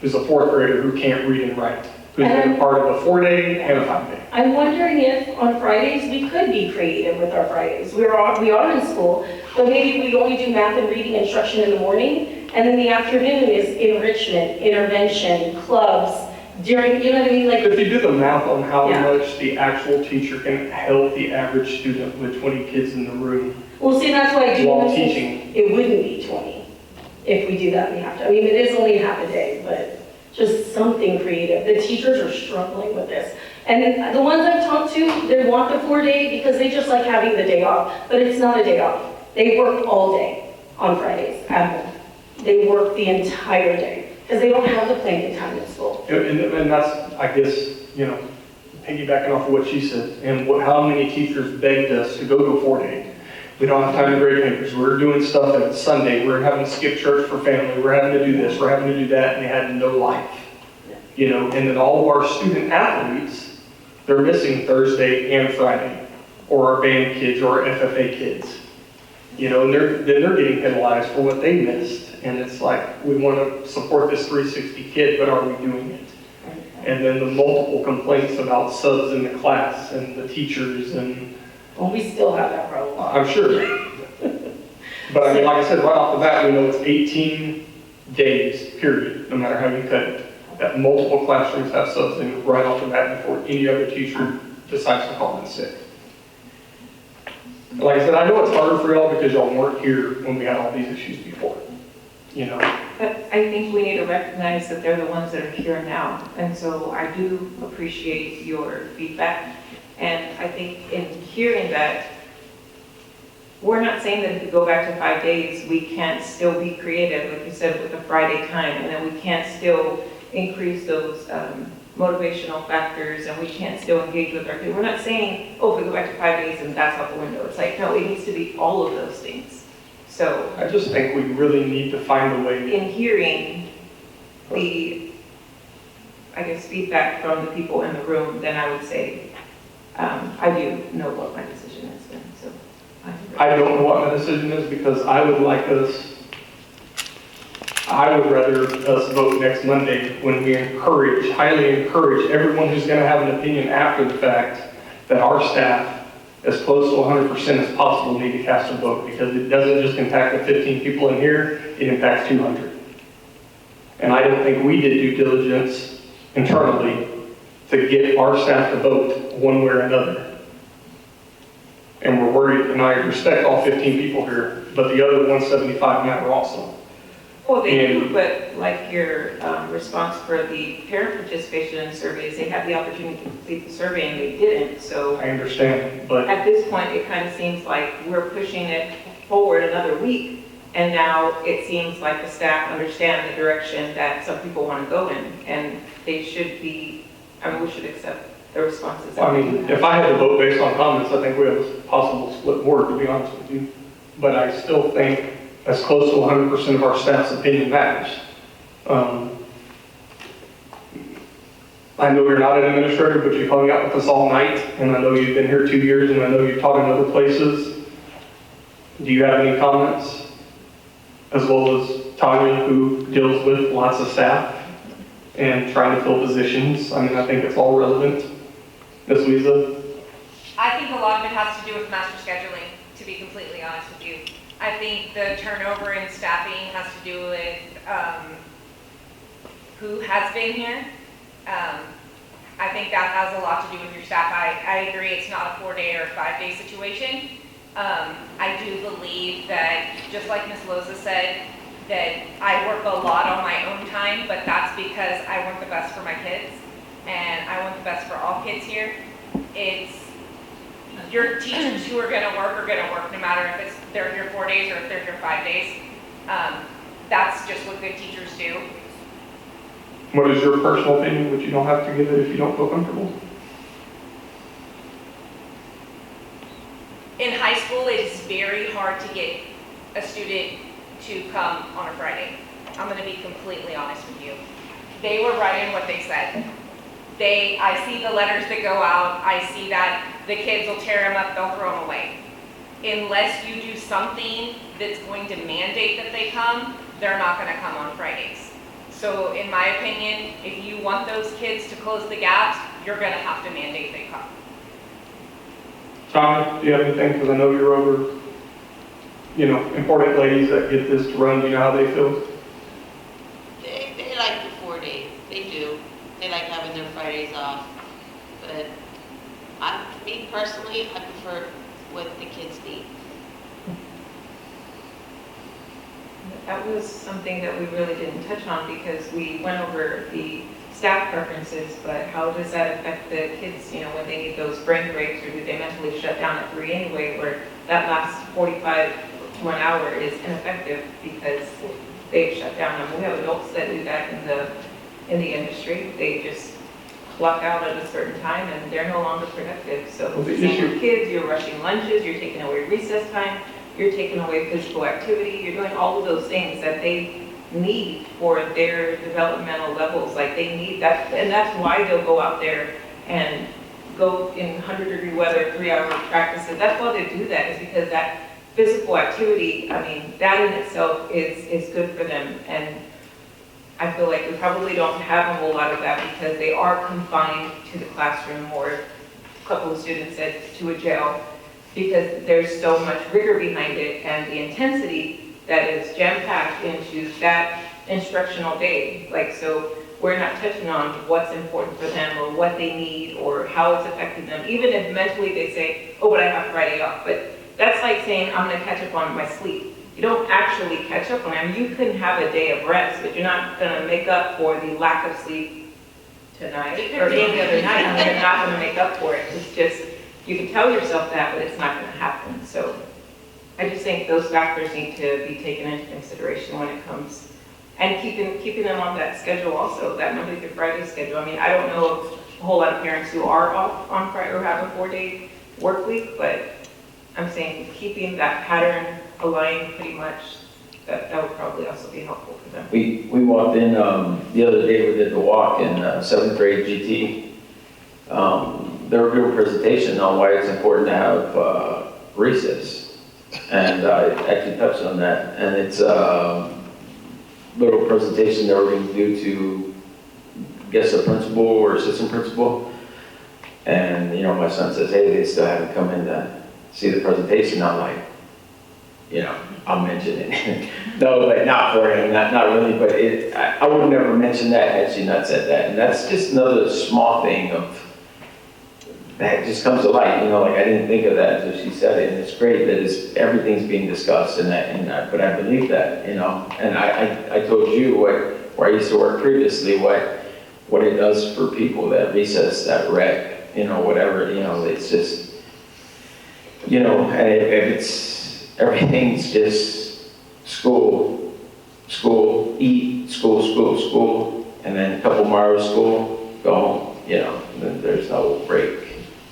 who's a 4th grader who can't read and write, who's been a part of a 4-day and a 5-day. I'm wondering if on Fridays we could be creative with our Fridays. We are in school, but maybe we only do math and reading instruction in the morning, and then the afternoon is enrichment, intervention, clubs, during, you know what I mean? Like, If you do the math on how Yeah. much the actual teacher can help the average student with 20 kids in the room well, see, that's why I do while this. teaching, It wouldn't be 20 if we do that in the afternoon. I mean, it is only half a day, but just something creative. The teachers are struggling with this. And the ones I've talked to, they want the 4-day because they just like having the day off, but it's not a day off. They work all day on Fridays at home. They work the entire day because they don't have the planning time in school. and that's, I guess, piggybacking off of what she said, and how many teachers begged us to go to a 4-day. We don't have time to grade papers. We're doing stuff and it's Sunday. We're having to skip church for family. We're having to do this. We're having to do that. And they had no life. And then all of our student athletes, they're missing Thursday and Friday, or our band kids or our FFA kids. And they're getting penalized for what they missed. And it's like, we want to support this 360 kid, but are we doing it? And then the multiple complaints about subs in the class and the teachers and. Well, we still have that problem. I'm sure. But I mean, like I said, right off the bat, we know it's 18 days, period, no matter how you cut it, that multiple classrooms have subs in right off the bat before any other teacher decides to call in sick. Like I said, I know it's harder for y'all because y'all weren't here when we had all these issues before, you know? But I think we need to recognize that they're the ones that are here now. And so I do appreciate your feedback. And I think in hearing that, we're not saying that if we go back to 5 days, we can't still be creative, like you said, with the Friday time, and then we can't still increase those motivational factors, and we can't still engage with our kids. We're not saying, oh, if we go back to 5 days and that's out the window. It's like, no, it needs to be all of those things. So I just think we really need to find a way. in hearing the, I guess, feedback from the people in the room, then I would say, I do know what my decision has been, so. I don't know what my decision is because I would rather us vote next Monday when we highly encourage everyone who's gonna have an opinion after the fact that our staff, as close to 100% as possible, need to cast a vote because it doesn't just impact the 15 people in here, it impacts 200. And I don't think we did due diligence internally to get our staff to vote one way or another. And we're worried, and I respect all 15 people here, but the other 175 matter also. Well, they do, but like your response for the parent participation in surveys, they had the opportunity to complete the survey and they didn't, so. I understand, but At this point, it kind of seems like we're pushing it forward another week, and now it seems like the staff understand the direction that some people want to go in, and they should be, I mean, we should accept the responses. that I we mean, do have. if I had to vote based on comments, I think we have a possible split board, to be honest with you. But I still think as close to 100% of our staff's opinion matters. I know you're not an administrator, but you've hung out with us all night, and I know you've been here 2 years, and I know you've taught in other places. Do you have any comments? As well as Tanya, who deals with lots of staff and trying to fill positions. I mean, I think it's all relevant. Ms. Weeza? I think a lot of it has to do with master scheduling, to be completely honest with you. I think the turnover in staffing has to do with who has been here. I think that has a lot to do with your staff. I agree it's not a 4-day or 5-day situation. I do believe that, just like Ms. Loza said, that I work a lot on my own time, but that's because I want the best for my kids, and I want the best for all kids here. It's your teachers who are gonna work no matter if they're here 4 days or if they're here 5 days. That's just what good teachers do. What is your personal opinion, which you don't have to give it if you don't feel comfortable? In high school, it's very hard to get a student to come on a Friday. I'm gonna be completely honest with you. They were writing what they said. I see the letters that go out, I see that the kids will tear them up, they'll throw them away. Unless you do something that's going to mandate that they come, they're not gonna come on Fridays. So in my opinion, if you want those kids to close the gaps, you're gonna have to mandate they come. Tommy, do you have anything? Because I know you're over, important ladies that get this to run. Do you know how they feel? They like the 4 days. They do. They like having their Fridays off. But me personally, I prefer what the kids need. That was something that we really didn't touch on because we went over the staff preferences, but how does that affect the kids, when they need those brain breaks, or do they mentally shut down at 3 anyway, where that last 45 to an hour is ineffective because they've shut down. And we have adults that do that in the industry. They just clock out at a certain time and they're no longer productive. So Well, the same issue- with kids, you're rushing lunches, you're taking away recess time, you're taking away physical activity, you're doing all of those things that they need for their developmental levels. Like they need that, and that's why they'll go out there and go in 100-degree weather, 3-hour practices. That's why they do that, is because that physical activity, that in itself is good for them. And I feel like we probably don't have a whole lot of that because they are confined to the classroom, or a couple of students said to a jail, because there's so much rigor behind it and the intensity that is jam-packed into that instructional day. So we're not touching on what's important for them or what they need or how it's affecting them. Even if mentally they say, oh, but I have Friday off. But that's like saying, I'm gonna catch up on my sleep. You don't actually catch up on it. I mean, you can have a day of rest, but you're not gonna make up for the lack of sleep tonight or any other night. I mean, you're not gonna make up for it. It's just, you can tell yourself that, but it's not gonna happen. So I just think those factors need to be taken into consideration when it comes, and keeping them on that schedule also, that Monday through Friday schedule. I mean, I don't know of a whole lot of parents who are off on Friday or have a 4-day work week, but I'm saying keeping that pattern aligned pretty much, that would probably also be helpful for them. We walked in, the other day, we did the walk in 7th grade GT. They were doing a presentation on why it's important to have recess. And I actually touched on that. And it's a little presentation they were going to do to, I guess, a principal or assistant principal. And, you know, my son says, hey, they still haven't come in to see the presentation. I'm like, you know, I'll mention it. No, but not for him, not really, but I would never mention that had she not said that. And that's just another small thing of, that just comes to light, you know, like I didn't think of that until she said it. And it's great that everything's being discussed but I believe that, you know. And I told you where I used to work previously, what it does for people, that recess, that rec, you know, whatever, you know, it's just, you know, and if it's, everything's just school, eat, school, and then a couple more hours school, go home, you know, then there's no break.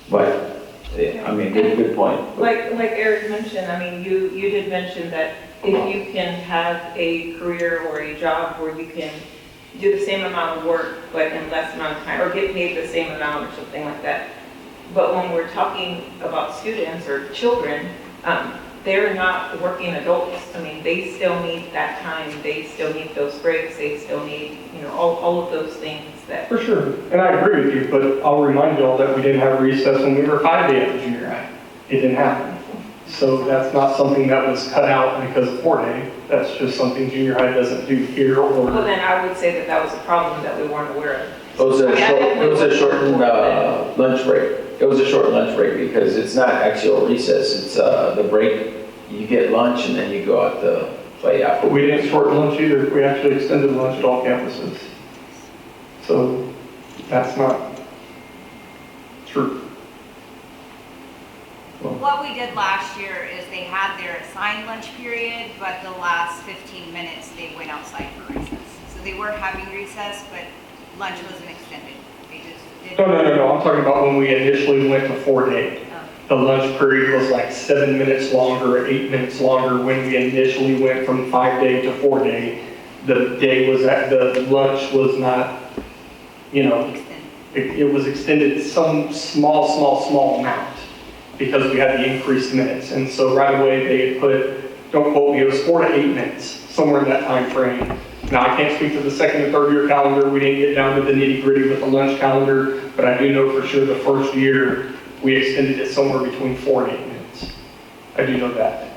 But, I mean, good point. Like Eric mentioned, I mean, you did mention that if you can have a career or a job where you can do the same amount of work, but in less amount of time, or get paid the same amount or something like that. But when we're talking about students or children, they're not working adults. I mean, they still need that time. They still need those breaks. They still need, you know, all of those things that. For sure, and I agree with you, but I'll remind you all that we didn't have recess when we were 5-day at the junior high. It didn't happen. So that's not something that was cut out because of 4-day. That's just something junior high doesn't do here or. Well, then I would say that was a problem that we weren't aware of. It was a shortened lunch break. It was a short lunch break because it's not actual recess. It's the break. You get lunch and then you go out to play out. But we didn't shorten lunch either. We actually extended lunch at all campuses. So that's not true. What we did last year is they had their assigned lunch period, but the last 15 minutes they went outside for recess. So they were having recess, but lunch wasn't extended. They just did. No. I'm talking about when we initially went to 4-day. The lunch period was like 7 minutes longer, 8 minutes longer when we initially went from 5-day to 4-day. The lunch was not, you know, it was extended some small amount because we had the increased minutes. And so right away they had put, don't quote me, it was 4 to 8 minutes, somewhere in that time frame. Now I can't speak to the second and third year calendar. We didn't get down to the nitty gritty with the lunch calendar, but I do know for sure the first year we extended it somewhere between 4 and 8 minutes. I do know that.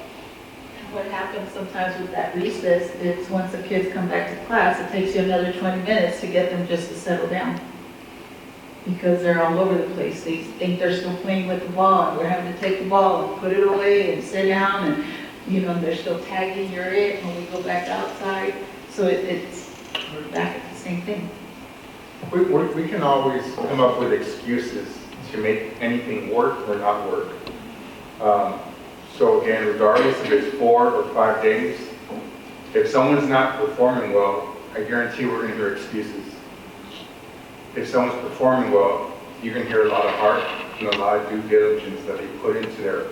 What happens sometimes with that recess is once the kids come back to class, it takes you another 20 minutes to get them just to settle down. Because they're all over the place. They think they're still playing with the ball, and we're having to take the ball and put it away and sit down, and you know, they're still tagging you're it when we go back outside. So we're back at the same thing. We can always come up with excuses to make anything work or not work. So again, regardless if it's 4 or 5 days, if someone's not performing well, I guarantee we're going to hear excuses. If someone's performing well, you're going to hear a lot of heart and a lot of due diligence that they put into their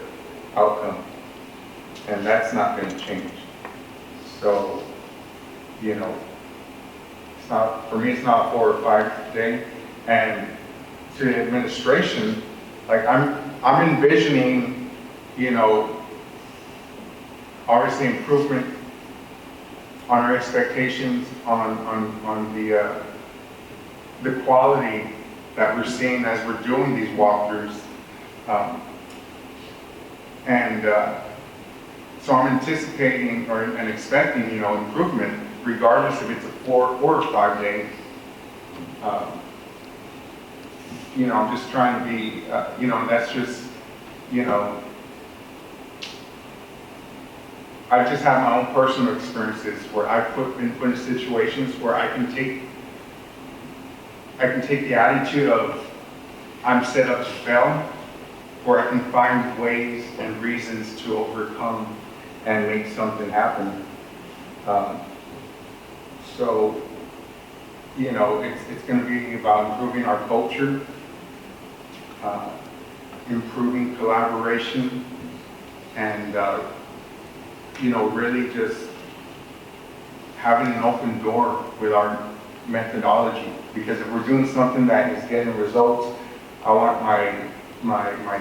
outcome. And that's not going to change. So, you know, it's not, for me, it's not 4 or 5 day. And to the administration, like I'm envisioning, you know, obviously improvement on our expectations on the quality that we're seeing as we're doing these walkthroughs. So I'm anticipating and expecting, you know, improvement regardless if it's a 4 or 5 day. You know, I'm just trying to be, you know, that's just, you know, I just have my own personal experiences where I've been put in situations where I can take the attitude of I'm set up to fail, or I can find ways and reasons to overcome and make something happen. So, you know, it's going to be about improving our culture, improving collaboration, and, you know, really just having an open door with our methodology. Because if we're doing something that is getting results, I want my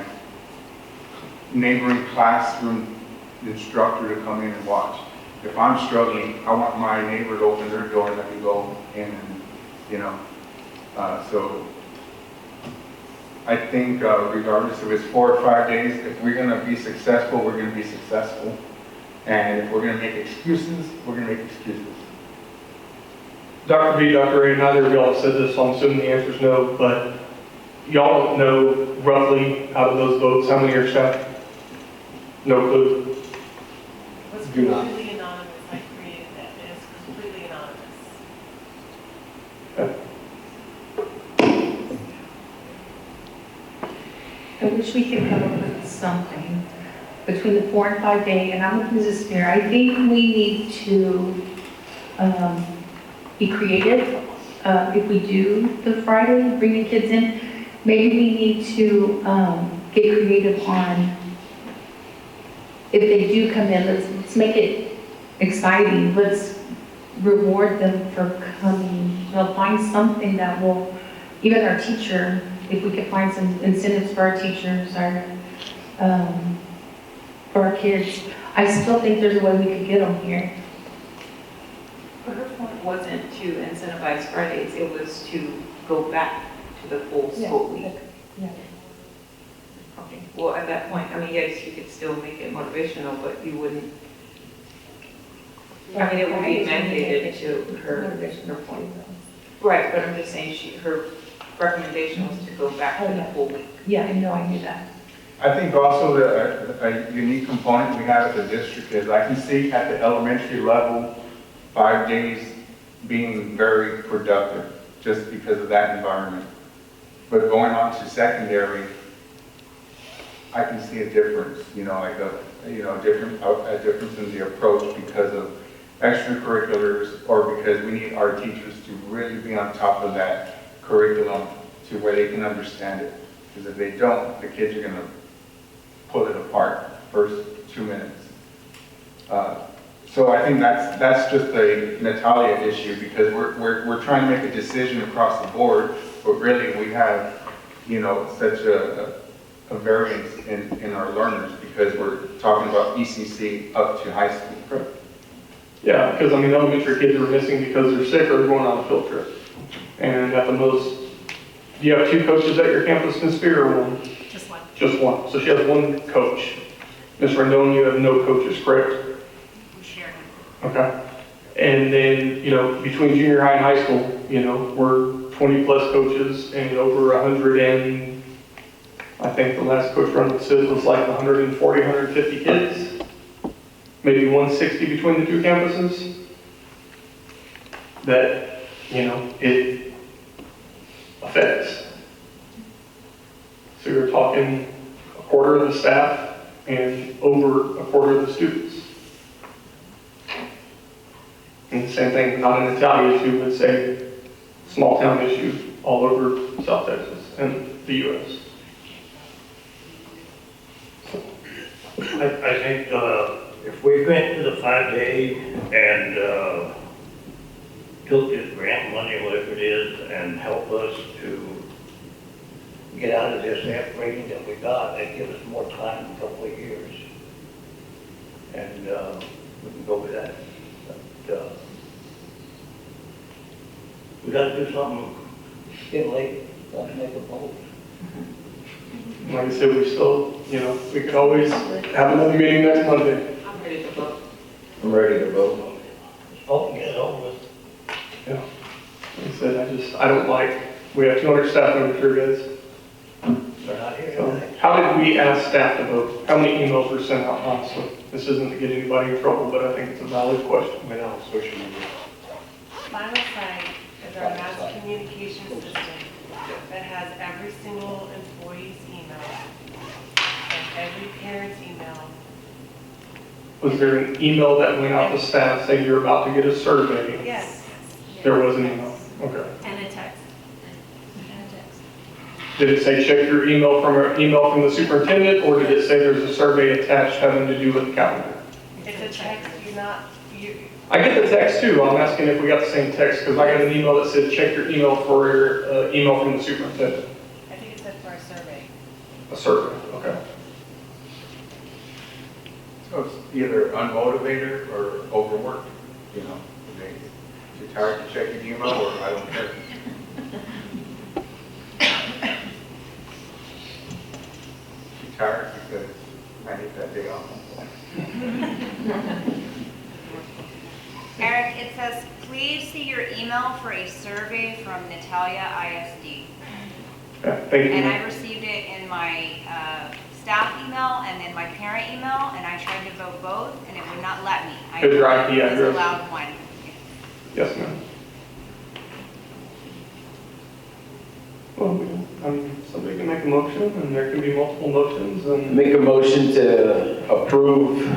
neighboring classroom instructor to come in and watch. If I'm struggling, I want my neighbor to open their door and let me go in and, you know, so I think regardless if it's 4 or 5 days, if we're gonna be successful, we're gonna be successful. And if we're gonna make excuses, we're gonna make excuses. Dr. B, Dr. A, neither of y'all have said this, so I'm assuming the answer is no, but y'all don't know roughly out of those votes, how many are staff? No clue. It was Do not. completely anonymous, I created that, it is completely anonymous. I wish we could come up with something between the 4 and 5 day, and I'm with Mrs. Spear. I think we need to be creative. If we do the Friday, bringing kids in, maybe we need to get creative on, if they do come in, let's make it exciting. Let's reward them for coming. We'll find something that will, even our teacher, if we could find some incentives for our teachers, for our kids. I still think there's a way we could get them here. But her point wasn't to incentivize Fridays, it was to go back to the full school week. Yeah. Okay, well, at that point, I mean, yes, you could still make it motivational, but you wouldn't, I mean, it would be mandated to her point. Right, but I'm just saying her recommendation was to go back to the full week. Yeah, I know, I knew that. I think also a unique component we have at the district is I can see at the elementary level, 5 days being very productive just because of that environment. But going on to secondary, I can see a difference, you know, like a difference in the approach because of extracurriculars or because we need our teachers to really be on top of that curriculum to where they can understand it. Because if they don't, the kids are going to pull it apart first 2 minutes. So I think that's just a Natalia issue because we're trying to make a decision across the board, but really we have, you know, such a variance in our learners because we're talking about ECC up to high school. Correct. Yeah, because I mean, elementary kids are missing because they're sick or they're going on a field trip. And at the most, do you have 2 coaches at your campus, Ms. Spear, or 1? Just one. Just 1. So she has 1 coach. Ms. Rendon, you have no coaches, correct? We share. Okay. And then, you know, between junior high and high school, you know, we're 20 plus coaches and over 100 and I think the last coach run said was like 140, 150 kids. Maybe 160 between the 2 campuses. That, you know, it affects. So you're talking a quarter of the staff and over a quarter of the students. And the same thing, not an Natalia issue, but say small town issue all over South Texas and the U.S. I think if we went to the 5 days and took this grant money, whatever it is, and help us to get out of this F rating that we got, that'd give us more time, a couple of years. And we can go with that. But we gotta do something. It's getting late, gotta make a vote. Like I said, we still, you know, we could always have another meeting next Monday. I'm ready to vote. I'm ready to vote. Oh, get it over with. Yeah. Like I said, I don't like, we have 200 staff members here, guys. They're not here. So, how did we ask staff to vote? How many emails were sent out, honestly? This isn't to get anybody in trouble, but I think it's a valid question. Went on social media. Final Site is our mass communication system that has every single employee's email and every parent's email. Was there an email that went out to staff saying you're about to get a survey? Yes. There was an email, okay. And a text. Did it say check your email from the superintendent, or did it say there's a survey attached having to do with the calendar? It's a text, I get the text too, I'm asking if we got the same text, because I got an email that said check your email for your email from the superintendent. I think it said for a survey. A survey, okay. So it's either unmotivated or overworked, you know? You're tired to check your email, or I don't care. You're tired because I need that day off. Eric, it says, please see your email for a survey from Natalia ISD. Okay, thank And I you. received it in my staff email and then my parent email, and I tried to vote both, and it would not let me. I Is your IP was address? allowed one. Yes, ma'am. Well, somebody can make a motion, and there can be multiple motions, and Make a motion to approve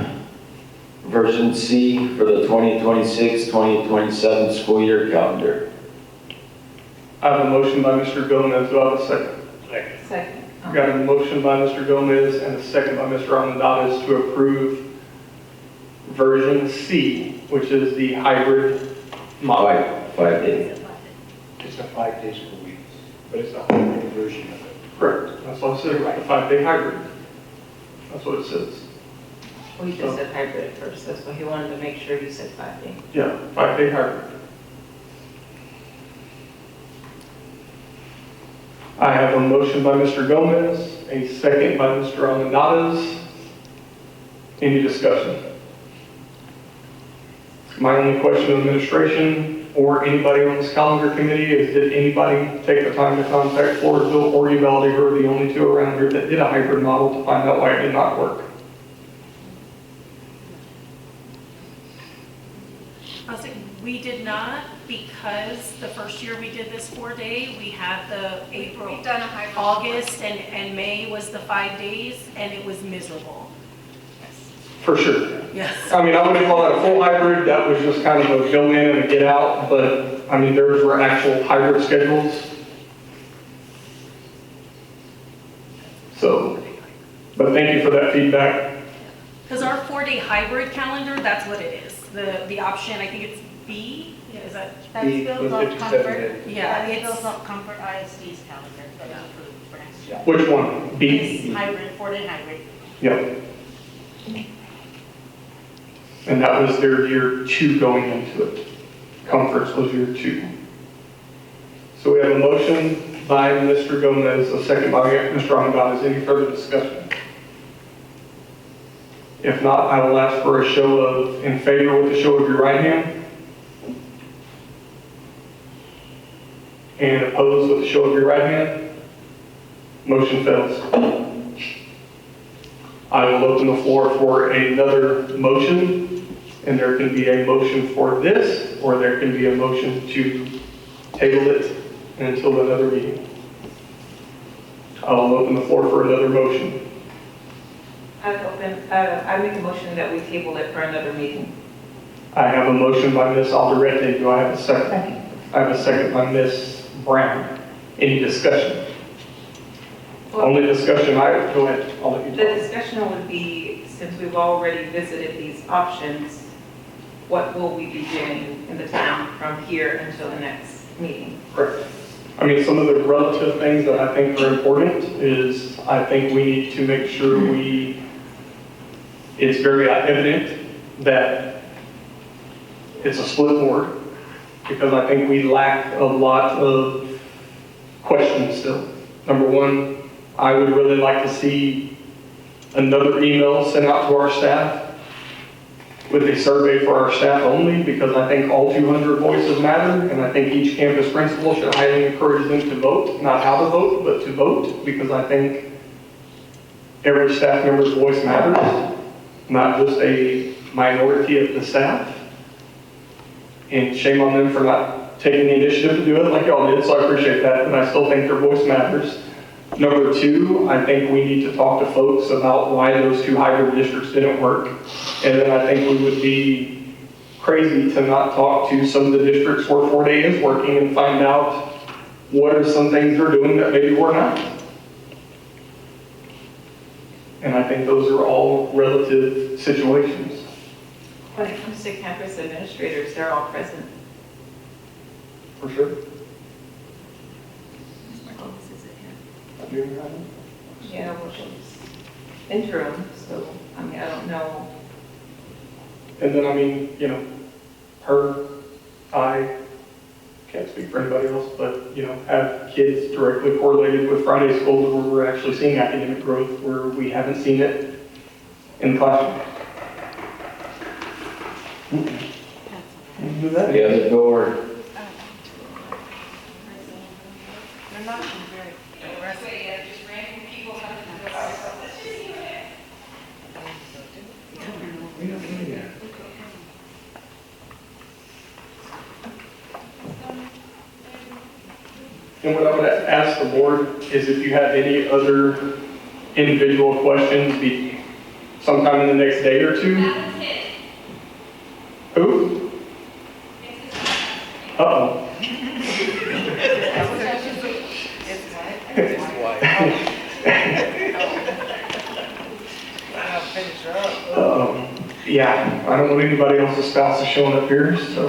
version C for the 2026-2027 school year calendar. I have a motion by Mr. Gomez, do I have a second? Second. Got a motion by Mr. Gomez and a second by Mr. Almendares to approve version C, which is the hybrid model. 5 days. It's a 5 days per week, but it's a hybrid version of it. Correct, that's what it says, the 5-day hybrid. That's what it says. Well, he just said hybrid at first, that's why he wanted to make sure he said 5 days. Yeah, 5-day hybrid. I have a motion by Mr. Gomez, a second by Mr. Almendares. Any discussion? My only question of administration or anybody on this calendar committee is, did anybody take the time to contact Floresville or Uvalde, who are the only two around here that did a hybrid model, to find out why it did not work? We did not, because the first year we did this 4-day, we had the April, We've done a hybrid. August, and May was the 5 days, and it was miserable. For sure. Yes. I mean, I wouldn't call that a full hybrid, that was just kind of a go in and a get out, but, I mean, theirs were actual hybrid schedules. So, but thank you for that feedback. Because our 4-day hybrid calendar, that's what it is. The option, I think it's B, is that? That's B built with on 57 Comfort. days. Yeah, That's it's, built on Comfort ISD's calendar that we approved for next year. Which one? B? This hybrid, 4-day hybrid. Yep. And that was their year 2 going into it. Comforts was year 2. So we have a motion by Mr. Gomez, a second by Mr. Almendares. Any further discussion? If not, I will ask for a show of in favor with the show of your right hand. And opposed with the show of your right hand. Motion fails. I will open the floor for another motion, and there can be a motion for this, or there can be a motion to table it until another meeting. I'll open the floor for another motion. I make a motion that we table it for another meeting. I have a motion by Ms. Alderete. Do I have a second? I have a second by Ms. Brown. Any discussion? Only discussion, go ahead, I'll let you The talk. discussion would be, since we've already visited these options, what will we be doing in the town from here until the next meeting? Correct. I mean, some of the relative things that I think are important is, I think we need to make sure it's very evident that it's a split board, because I think we lack a lot of questions still. Number one, I would really like to see another email sent out to our staff with a survey for our staff only, because I think all 200 voices matter, and I think each campus principal should highly encourage them to vote, not how to vote, but to vote, because I think every staff member's voice matters, not just a minority of the staff. And shame on them for not taking the initiative to do it like y'all did, so I appreciate that, but I still think their voice matters. Number two, I think we need to talk to folks about why those 2 hybrid districts didn't work. And then I think we would be crazy to not talk to some of the districts where 4-day is working and find out what are some things they're doing that maybe we're not. And I think those are all relative situations. When it comes to campus administrators, they're all present. For sure. Yeah, which is interim, so, I mean, I don't know. And then, I mean, you know, I can't speak for anybody else, but, you know, have kids directly correlated with Friday schools where we're actually seeing academic growth where we haven't seen it in the classroom. Do that. The other door. They're not very aggressive. Just random people coming to the And what I would ask the board is if you have any other individual questions, be sometime in the next day or two. Who? Uh-oh. Yeah, I don't want anybody else's spouses showing up here, so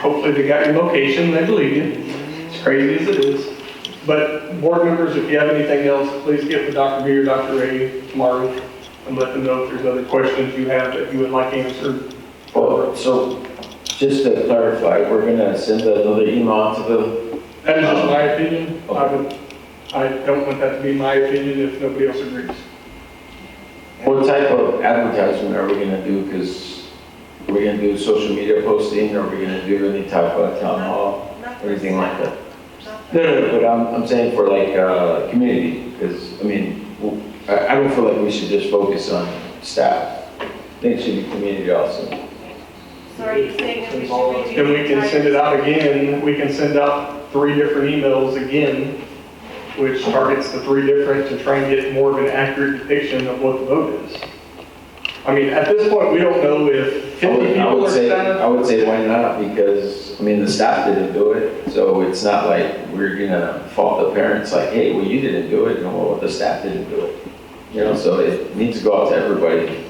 hopefully they got your location, they believe you. As crazy as it is. But board members, if you have anything else, please get with Dr. B or Dr. Ray tomorrow and let them know if there's other questions you have that you would like answered. Well, so just to clarify, we're gonna send another email to the. That is just my opinion. I don't want that to be my opinion if nobody else agrees. What type of advertisement are we gonna do? Because we're gonna do social media posting, or are we gonna do any type of town hall, or anything like that? No, but I'm saying for like, community, because, I mean, I don't feel like we should just focus on staff. I think it should be community also. So are you saying that we should redo? And we can send it out again. We can send out 3 different emails again, which targets the 3 different to try and get more of an accurate depiction of what the vote is. I mean, at this point, we don't know if 50 people are staff. I would say why not, because, I mean, the staff didn't do it, so it's not like we're gonna fault the parents like, hey, well, you didn't do it, and well, the staff didn't do it. You know, so it needs to go out to everybody.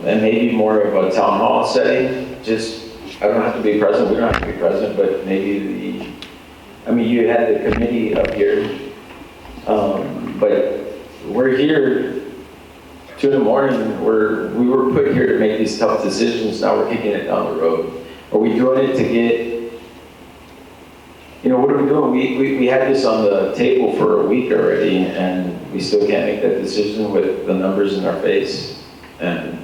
And maybe more of a town hall setting, just, I don't have to be present, we don't have to be present, but maybe I mean, you had the committee up here, but we're here 2 in the morning, we were put here to make these tough decisions, now we're kicking it down the road. Are we doing it to get, you know, what are we doing? We had this on the table for a week already, and we still can't make that decision with the numbers in our face. And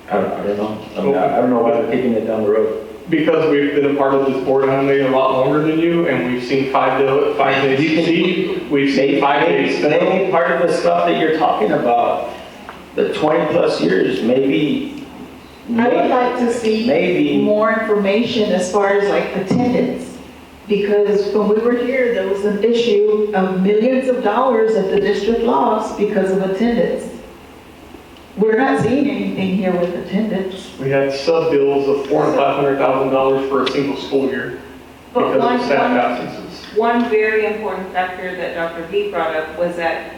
I don't know. I mean, I don't know why we're kicking it down the road. Because we've been a part of this board only a lot longer than you, and we've seen 5 days succeed, we've seen 5 days fail. Maybe part of the stuff that you're talking about, the 20+ years, maybe. I would like to see more information as far as like attendance. Because when we were here, there was an issue of millions of dollars that the district lost because of attendance. We're not seeing anything here with attendance. We had sub-bills of $400,000 and $500,000 for a single school year But because of staff absences. one very important factor that Dr. V brought up was that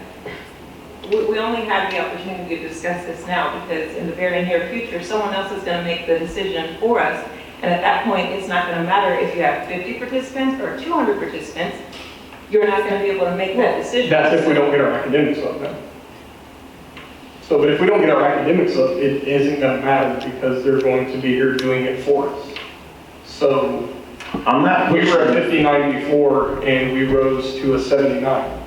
we only have the opportunity to discuss this now because in the very near future, someone else is going to make the decision for us. And at that point, it's not going to matter if you have 50 participants or 200 participants. You're not going to be able to make that decision. That's if we don't get our academics up now. So, but if we don't get our academics up, it isn't going to matter because they're going to be here doing it for us. So, I'm not we were at 59 before and we rose to a 79.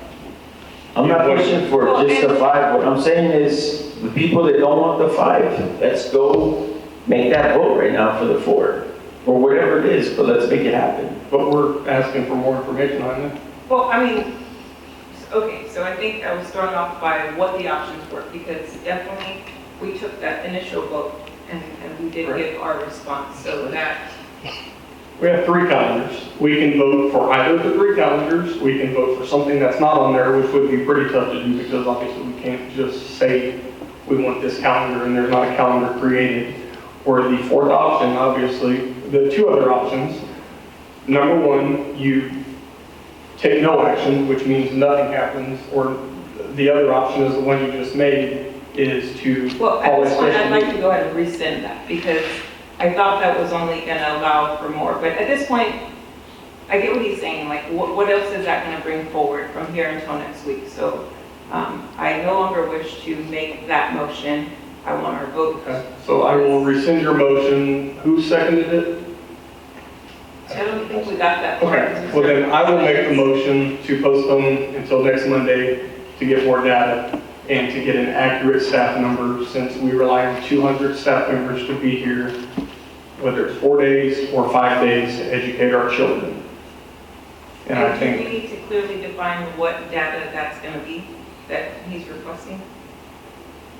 I'm not pushing for just the 5. What I'm saying is, the people that don't want the 5, let's go make that vote right now for the 4, or whatever it is, but let's make it happen. But we're asking for more information on it. Well, I mean, okay, so I think I was thrown off by what the options were, because definitely we took that initial vote and we did give our response, so that, We have 3 calendars. We can vote for either of the 3 calendars. We can vote for something that's not on there, which would be pretty tough to do because obviously we can't just say we want this calendar and there's not a calendar created. Or the 4th option, obviously, the 2 other options. Number 1, you take no action, which means nothing happens, or the other option is the one you just made, is to well, at call a this point, I'd special like meeting. to go ahead and rescind that, because I thought that was only gonna allow for more, but at this point, I get what he's saying, like, what else is that gonna bring forward from here until next week? So, I no longer wish to make that motion. I want our vote. Okay, so I will rescind your motion. Who seconded it? I don't think we got that far. Okay, well then I will make the motion to postpone until next Monday to get more data and to get an accurate staff number, since we rely on 200 staff members to be here, whether it's 4 days or 5 days, to educate our children. And I Do we think, need to clearly define what data that's gonna be that he's requesting?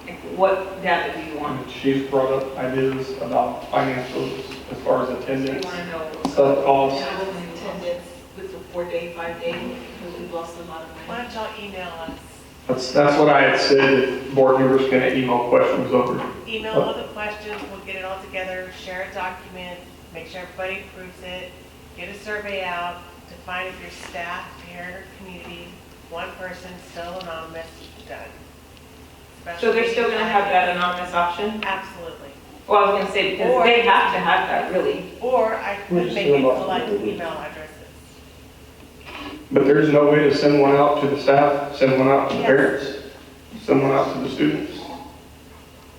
Like, what data do you want? she's brought up ideas about financials as far as You attendance, wanna know? sub costs. Attendance with the 4-day, 5-day, because we've lost a lot of Why money. don't y'all email us? That's what I had said, if board members can email questions over. Email all the questions, we'll get it all together, share a document, make sure everybody approves it, get a survey out to find if your staff, parent, or community, one person, still anonymous, done. So they're still gonna have that anonymous option? Absolutely. Well, I was gonna say, because they have to have that, really. Or I could make it collect email addresses. But there's no way to send one out to the staff, send one out to the Yes. parents, send one out to the students.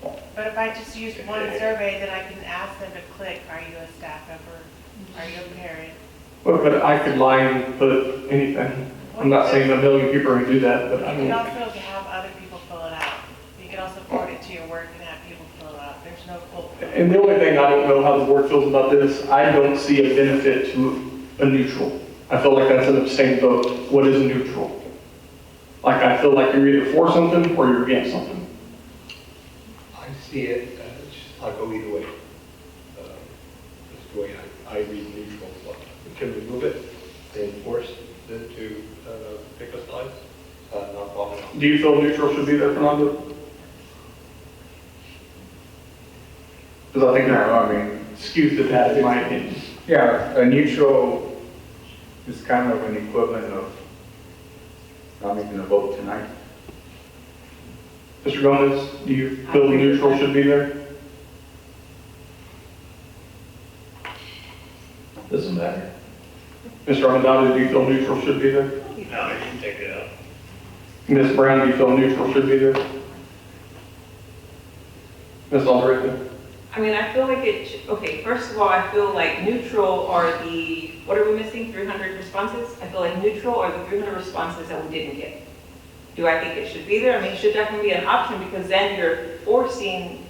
But if I just use one survey, then I can ask them to click, are you a staff member? Are you a parent? But I could lie and put anything. I'm not saying a million people are gonna do that, but I You could mean, also have other people fill it out. You could also forward it to your work and have people fill it out. There's no full. and the only thing I don't know how the board feels about this, I don't see a benefit to a neutral. I feel like that's an abstain vote. What is neutral? Like, I feel like you're either for something or you're against something. I see it as, I'll go either way. That's the way I read neutral. Can we move it and force them to pick a side? Not a problem. Do you feel neutral should be there, Fernando? Because I think No, that I mean, skews the data, in my opinion. yeah, a neutral is kind of an equivalent of not making a vote tonight. Mr. Gomez, do you feel neutral should be there? Doesn't matter. Mr. Armendariz, do you feel neutral should be there? No, you can take it out. Ms. Brown, do you feel neutral should be there? Ms. Alderson? I mean, I feel like okay, first of all, I feel like neutral are what are we missing, 300 responses? I feel like neutral are the 300 responses that we didn't get. Do I think it should be there? I mean, it should definitely be an option, because then you're forcing,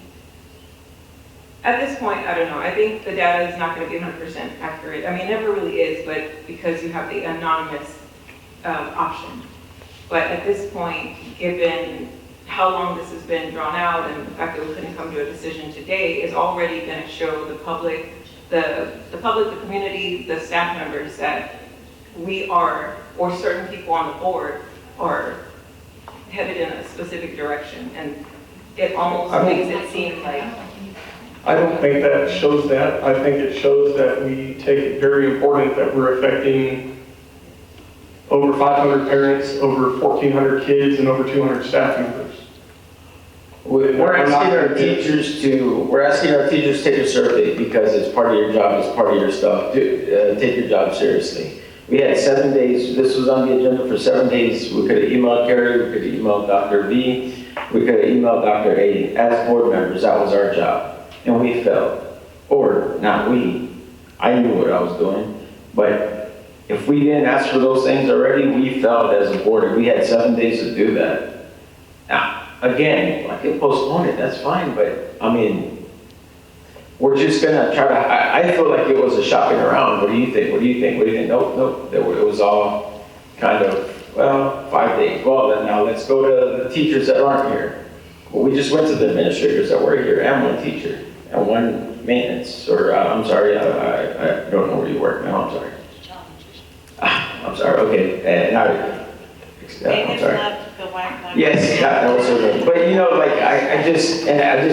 at this point, I don't know, I think the data is not going to be 100% accurate. I mean, it never really is, but because you have the anonymous option. But at this point, given how long this has been drawn out and the fact that we couldn't come to a decision today is already going to show the public, the community, the staff members that we are, or certain people on the board are headed in a specific direction. And it almost makes it seem like, I don't think that shows that. I think it shows that we take it very important that we're affecting over 500 parents, over 1,400 kids, and over 200 staff members. We're asking our teachers to take a survey because it's part of your job, it's part of your stuff. Take your job seriously. We had 7 days, this was on the agenda for 7 days. We could have emailed Carrie, we could have emailed Dr. V, we could have emailed Dr. A. As board members, that was our job. And we failed. Or, not we. I knew what I was doing. But if we didn't ask for those things already, we felt as a board, we had 7 days to do that. Now, again, I can postpone it, that's fine, but, I mean, we're just gonna try to, I feel like it was a shopping around. What do you think? What do you think? What do you think? Nope, it was all kind of, well, 5 days. Well, then now let's go to the teachers that aren't here. Well, we just went to the administrators that were here and one teacher and one maintenance, or, I'm sorry, I don't know where you work now, I'm sorry. I'm sorry, okay, and I'm Maintenance sorry. left, the wife left. Yes, that also good. But you know, like, I just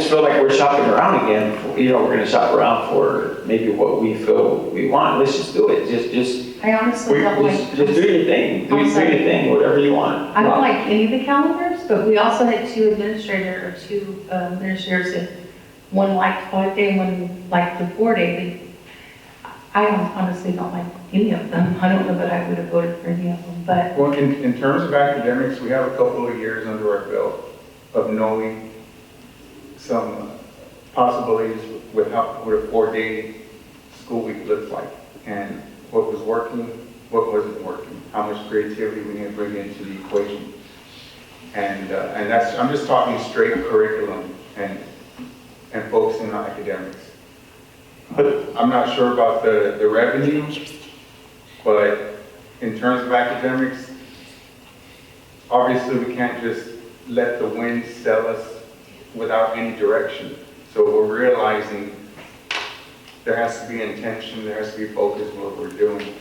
feel like we're shopping around again. You know, we're gonna shop around for maybe what we feel we want. Let's just do it. Just, I honestly don't like. just do your thing. Do your thing, whatever you want. I don't like any of the calendars, but we also had two administrators that one liked 5 day and one liked the 4 day. I honestly don't like any of them. I don't know that I would have voted for any of them, but. Well, in terms of academics, we have a couple of years under our belt of knowing some possibilities with what a 4-day school week looks like, and what was working, what wasn't working, how much creativity we need to bring into the equation. And that's, I'm just talking straight curriculum and focusing on academics. But I'm not sure about the revenue, but in terms of academics, obviously we can't just let the wind sell us without any direction. So we're realizing there has to be intention, there has to be focus in what we're doing.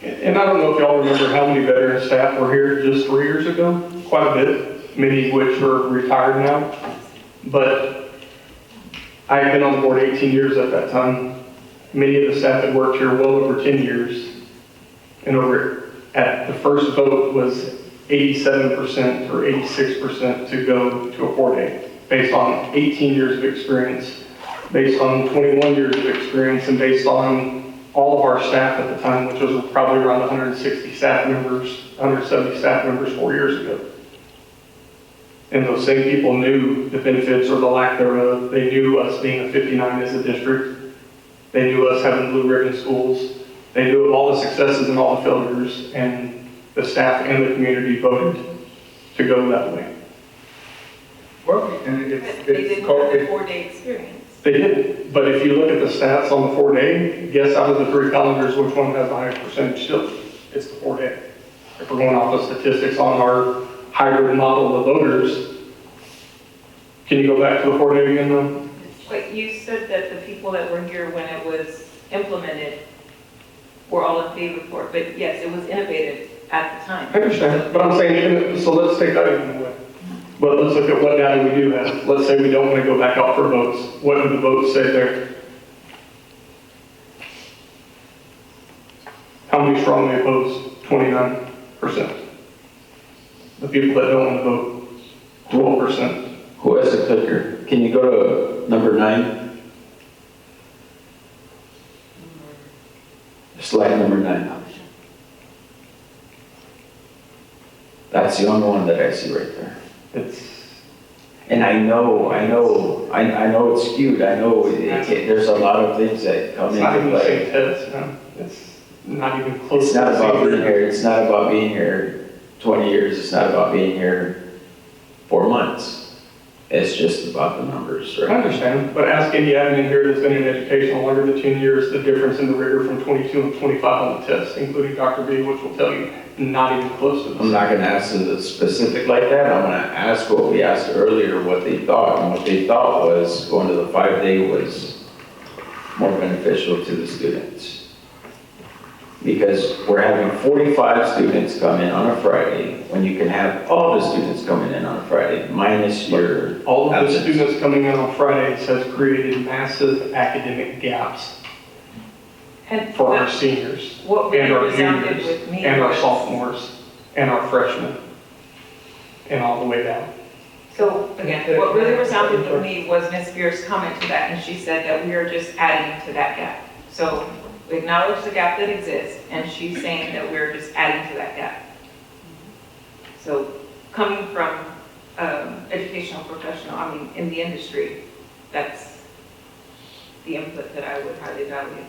And I don't know if y'all remember how many veteran staff were here just 3 years ago, quite a bit, many of which are retired now. But I had been on the board 18 years at that time. Many of the staff had worked here well over 10 years. And at the first vote was 87% or 86% to go to a 4-day, based on 18 years of experience, based on 21 years of experience, and based on all of our staff at the time, which was probably around 160 staff members, 170 staff members 4 years ago. And those same people knew the benefits or the lack thereof. They knew us being a 59 as a district. They knew us having blue ribbon schools. They knew of all the successes and all the failures, and the staff and the community voted to go that way. Well, and They didn't have a 4-day experience. They did, but if you look at the stats on the 4-day, guess out of the 3 calendars, which one has the highest percentage still? It's the 4-day. If we're going off the statistics on our hybrid model of voters, can you go back to the 4-day again though? But you said that the people that were here when it was implemented were all in favor for it, but yes, it was innovative at the time. I understand, but I'm saying, so let's take that even away. But let's look at what data we do have. Let's say we don't want to go back out for votes. What do the votes say there? How many strongly opposed? 29%. The people that don't want to vote, 12%. Who has the clicker? Can you go to number 9? Slide number 9. That's the only one that I see right there. And I know it's skewed. I know there's a lot of things that come into play. It's not even the same test, no. It's not even close. It's not about being here. It's not about being here 20 years. It's not about being here 4 months. It's just about the numbers, right? I understand, but ask any admin here that's been in education longer than 10 years, the difference in the rigor from 22 and 25 on the test, including Dr. B, which will tell you not even close to this. I'm not going to ask the specific like that. I'm going to ask what we asked earlier, what they thought. And what they thought was going to the 5-day was more beneficial to the students. Because we're having 45 students come in on a Friday when you can have all the students coming in on a Friday, minus your All of the absence. students coming in on Fridays has created massive academic gaps And for our seniors, what and our resounded juniors, with me and our was- sophomores, and our freshmen, and all the way down. So again, what really resounded with me was Ms. Spears' comment to that, and she said that we are just adding to that gap. So we acknowledge the gap that exists, and she's saying that we're just adding to that gap. So coming from educational professional, I mean, in the industry, that's the input that I would highly value.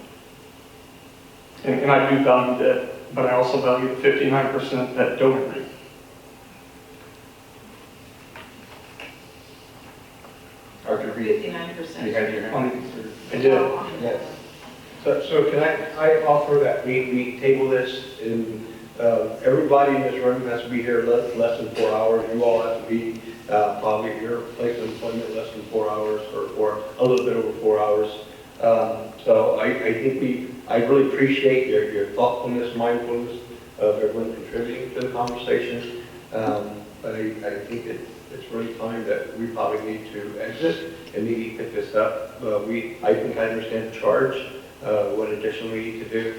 And I do value that, but I also value the 59% that don't agree. Dr. Reed, 59%. you had your hand? I did. Yes. So can I offer that we table this and everybody in this room has to be here less than 4 hours. You all have to be probably at your place of employment less than 4 hours or a little bit over 4 hours. So I think I really appreciate your thoughtfulness, mindfulness of everyone contributing to the conversation. But I think it's really time that we probably need to exit and maybe pick this up. I think I understand the charge, what additional we need to do.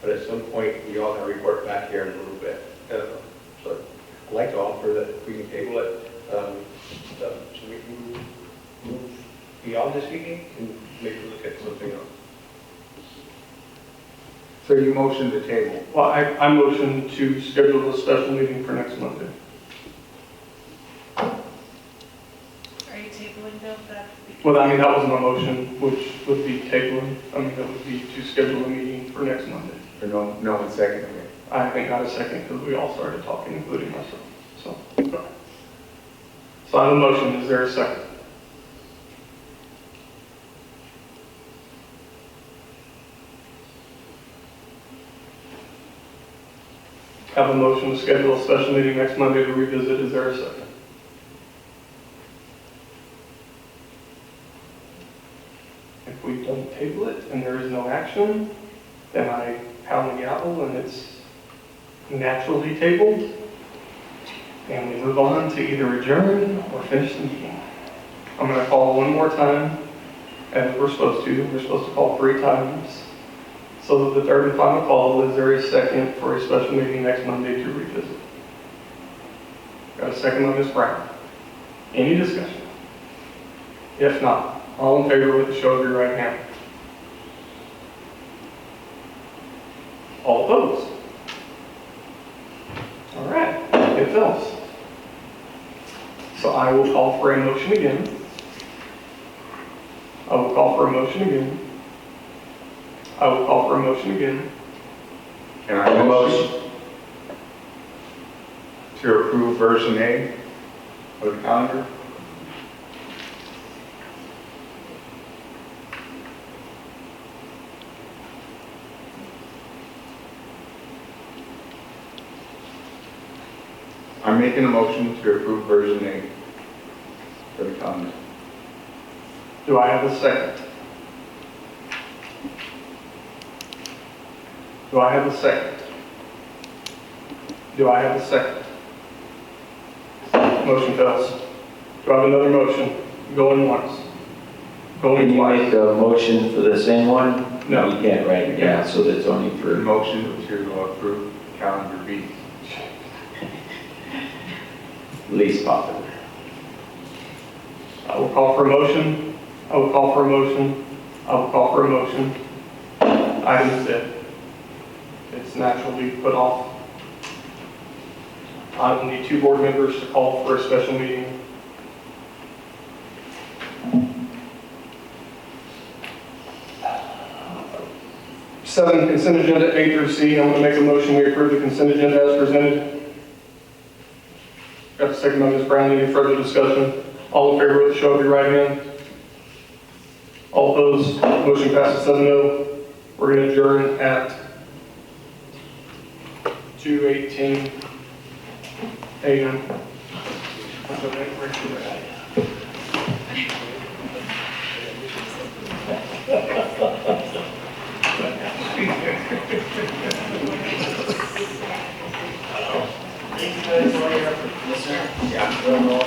But at some point, we all have to report back here in a little bit. So I'd like to offer that if we can table it, so we can move beyond this meeting and maybe look at something else. So you motioned to table. Well, I motion to schedule a special meeting for next Monday. Are you tabling though? Well, I mean, that was my motion, which would be tabling. I mean, that would be to schedule a meeting for next Monday. Or no one seconded it? I haven't got a second because we all started talking, including myself. So I have a motion. Is there a second? Have a motion to schedule a special meeting next Monday to revisit. Is there a second? If we don't table it and there is no action, then I pound the gavel and it's naturally tabled. And we move on to either adjourn or finish the meeting. I'm going to call one more time, as we're supposed to. We're supposed to call 3 times. So the third and final call, is there a second for a special meeting next Monday to revisit? Got a second on Ms. Brown. Any discussion? If not, all in favor with a show of your right hand. All opposed? All right, it fails. So I will call for a motion again. I will call for a motion again. I will call for a motion again. Can I motion to approve version A of the calendar? I'm making a motion to approve version A for the calendar. Do I have a second? Do I have a second? Do I have a second? Motion fails. Do I have another motion? Going once. Can Going you twice. make a motion for the same one? No. You can't, right? Yeah, so that's only The for, motion to approve calendar B. least popular. I will call for a motion. I will call for a motion. I will call for a motion. Item Z. It's naturally put off. I will need 2 board members to call for a special meeting. Seven, consent agenda A through C. I'm going to make a motion. We approve the consent agenda as presented. Got a second by Ms. Brown. Any further discussion? All in favor with a show of your right hand. All opposed? Motion passes 7-0. We're going to adjourn at 2:18 a.m. Yes, sir. Yeah.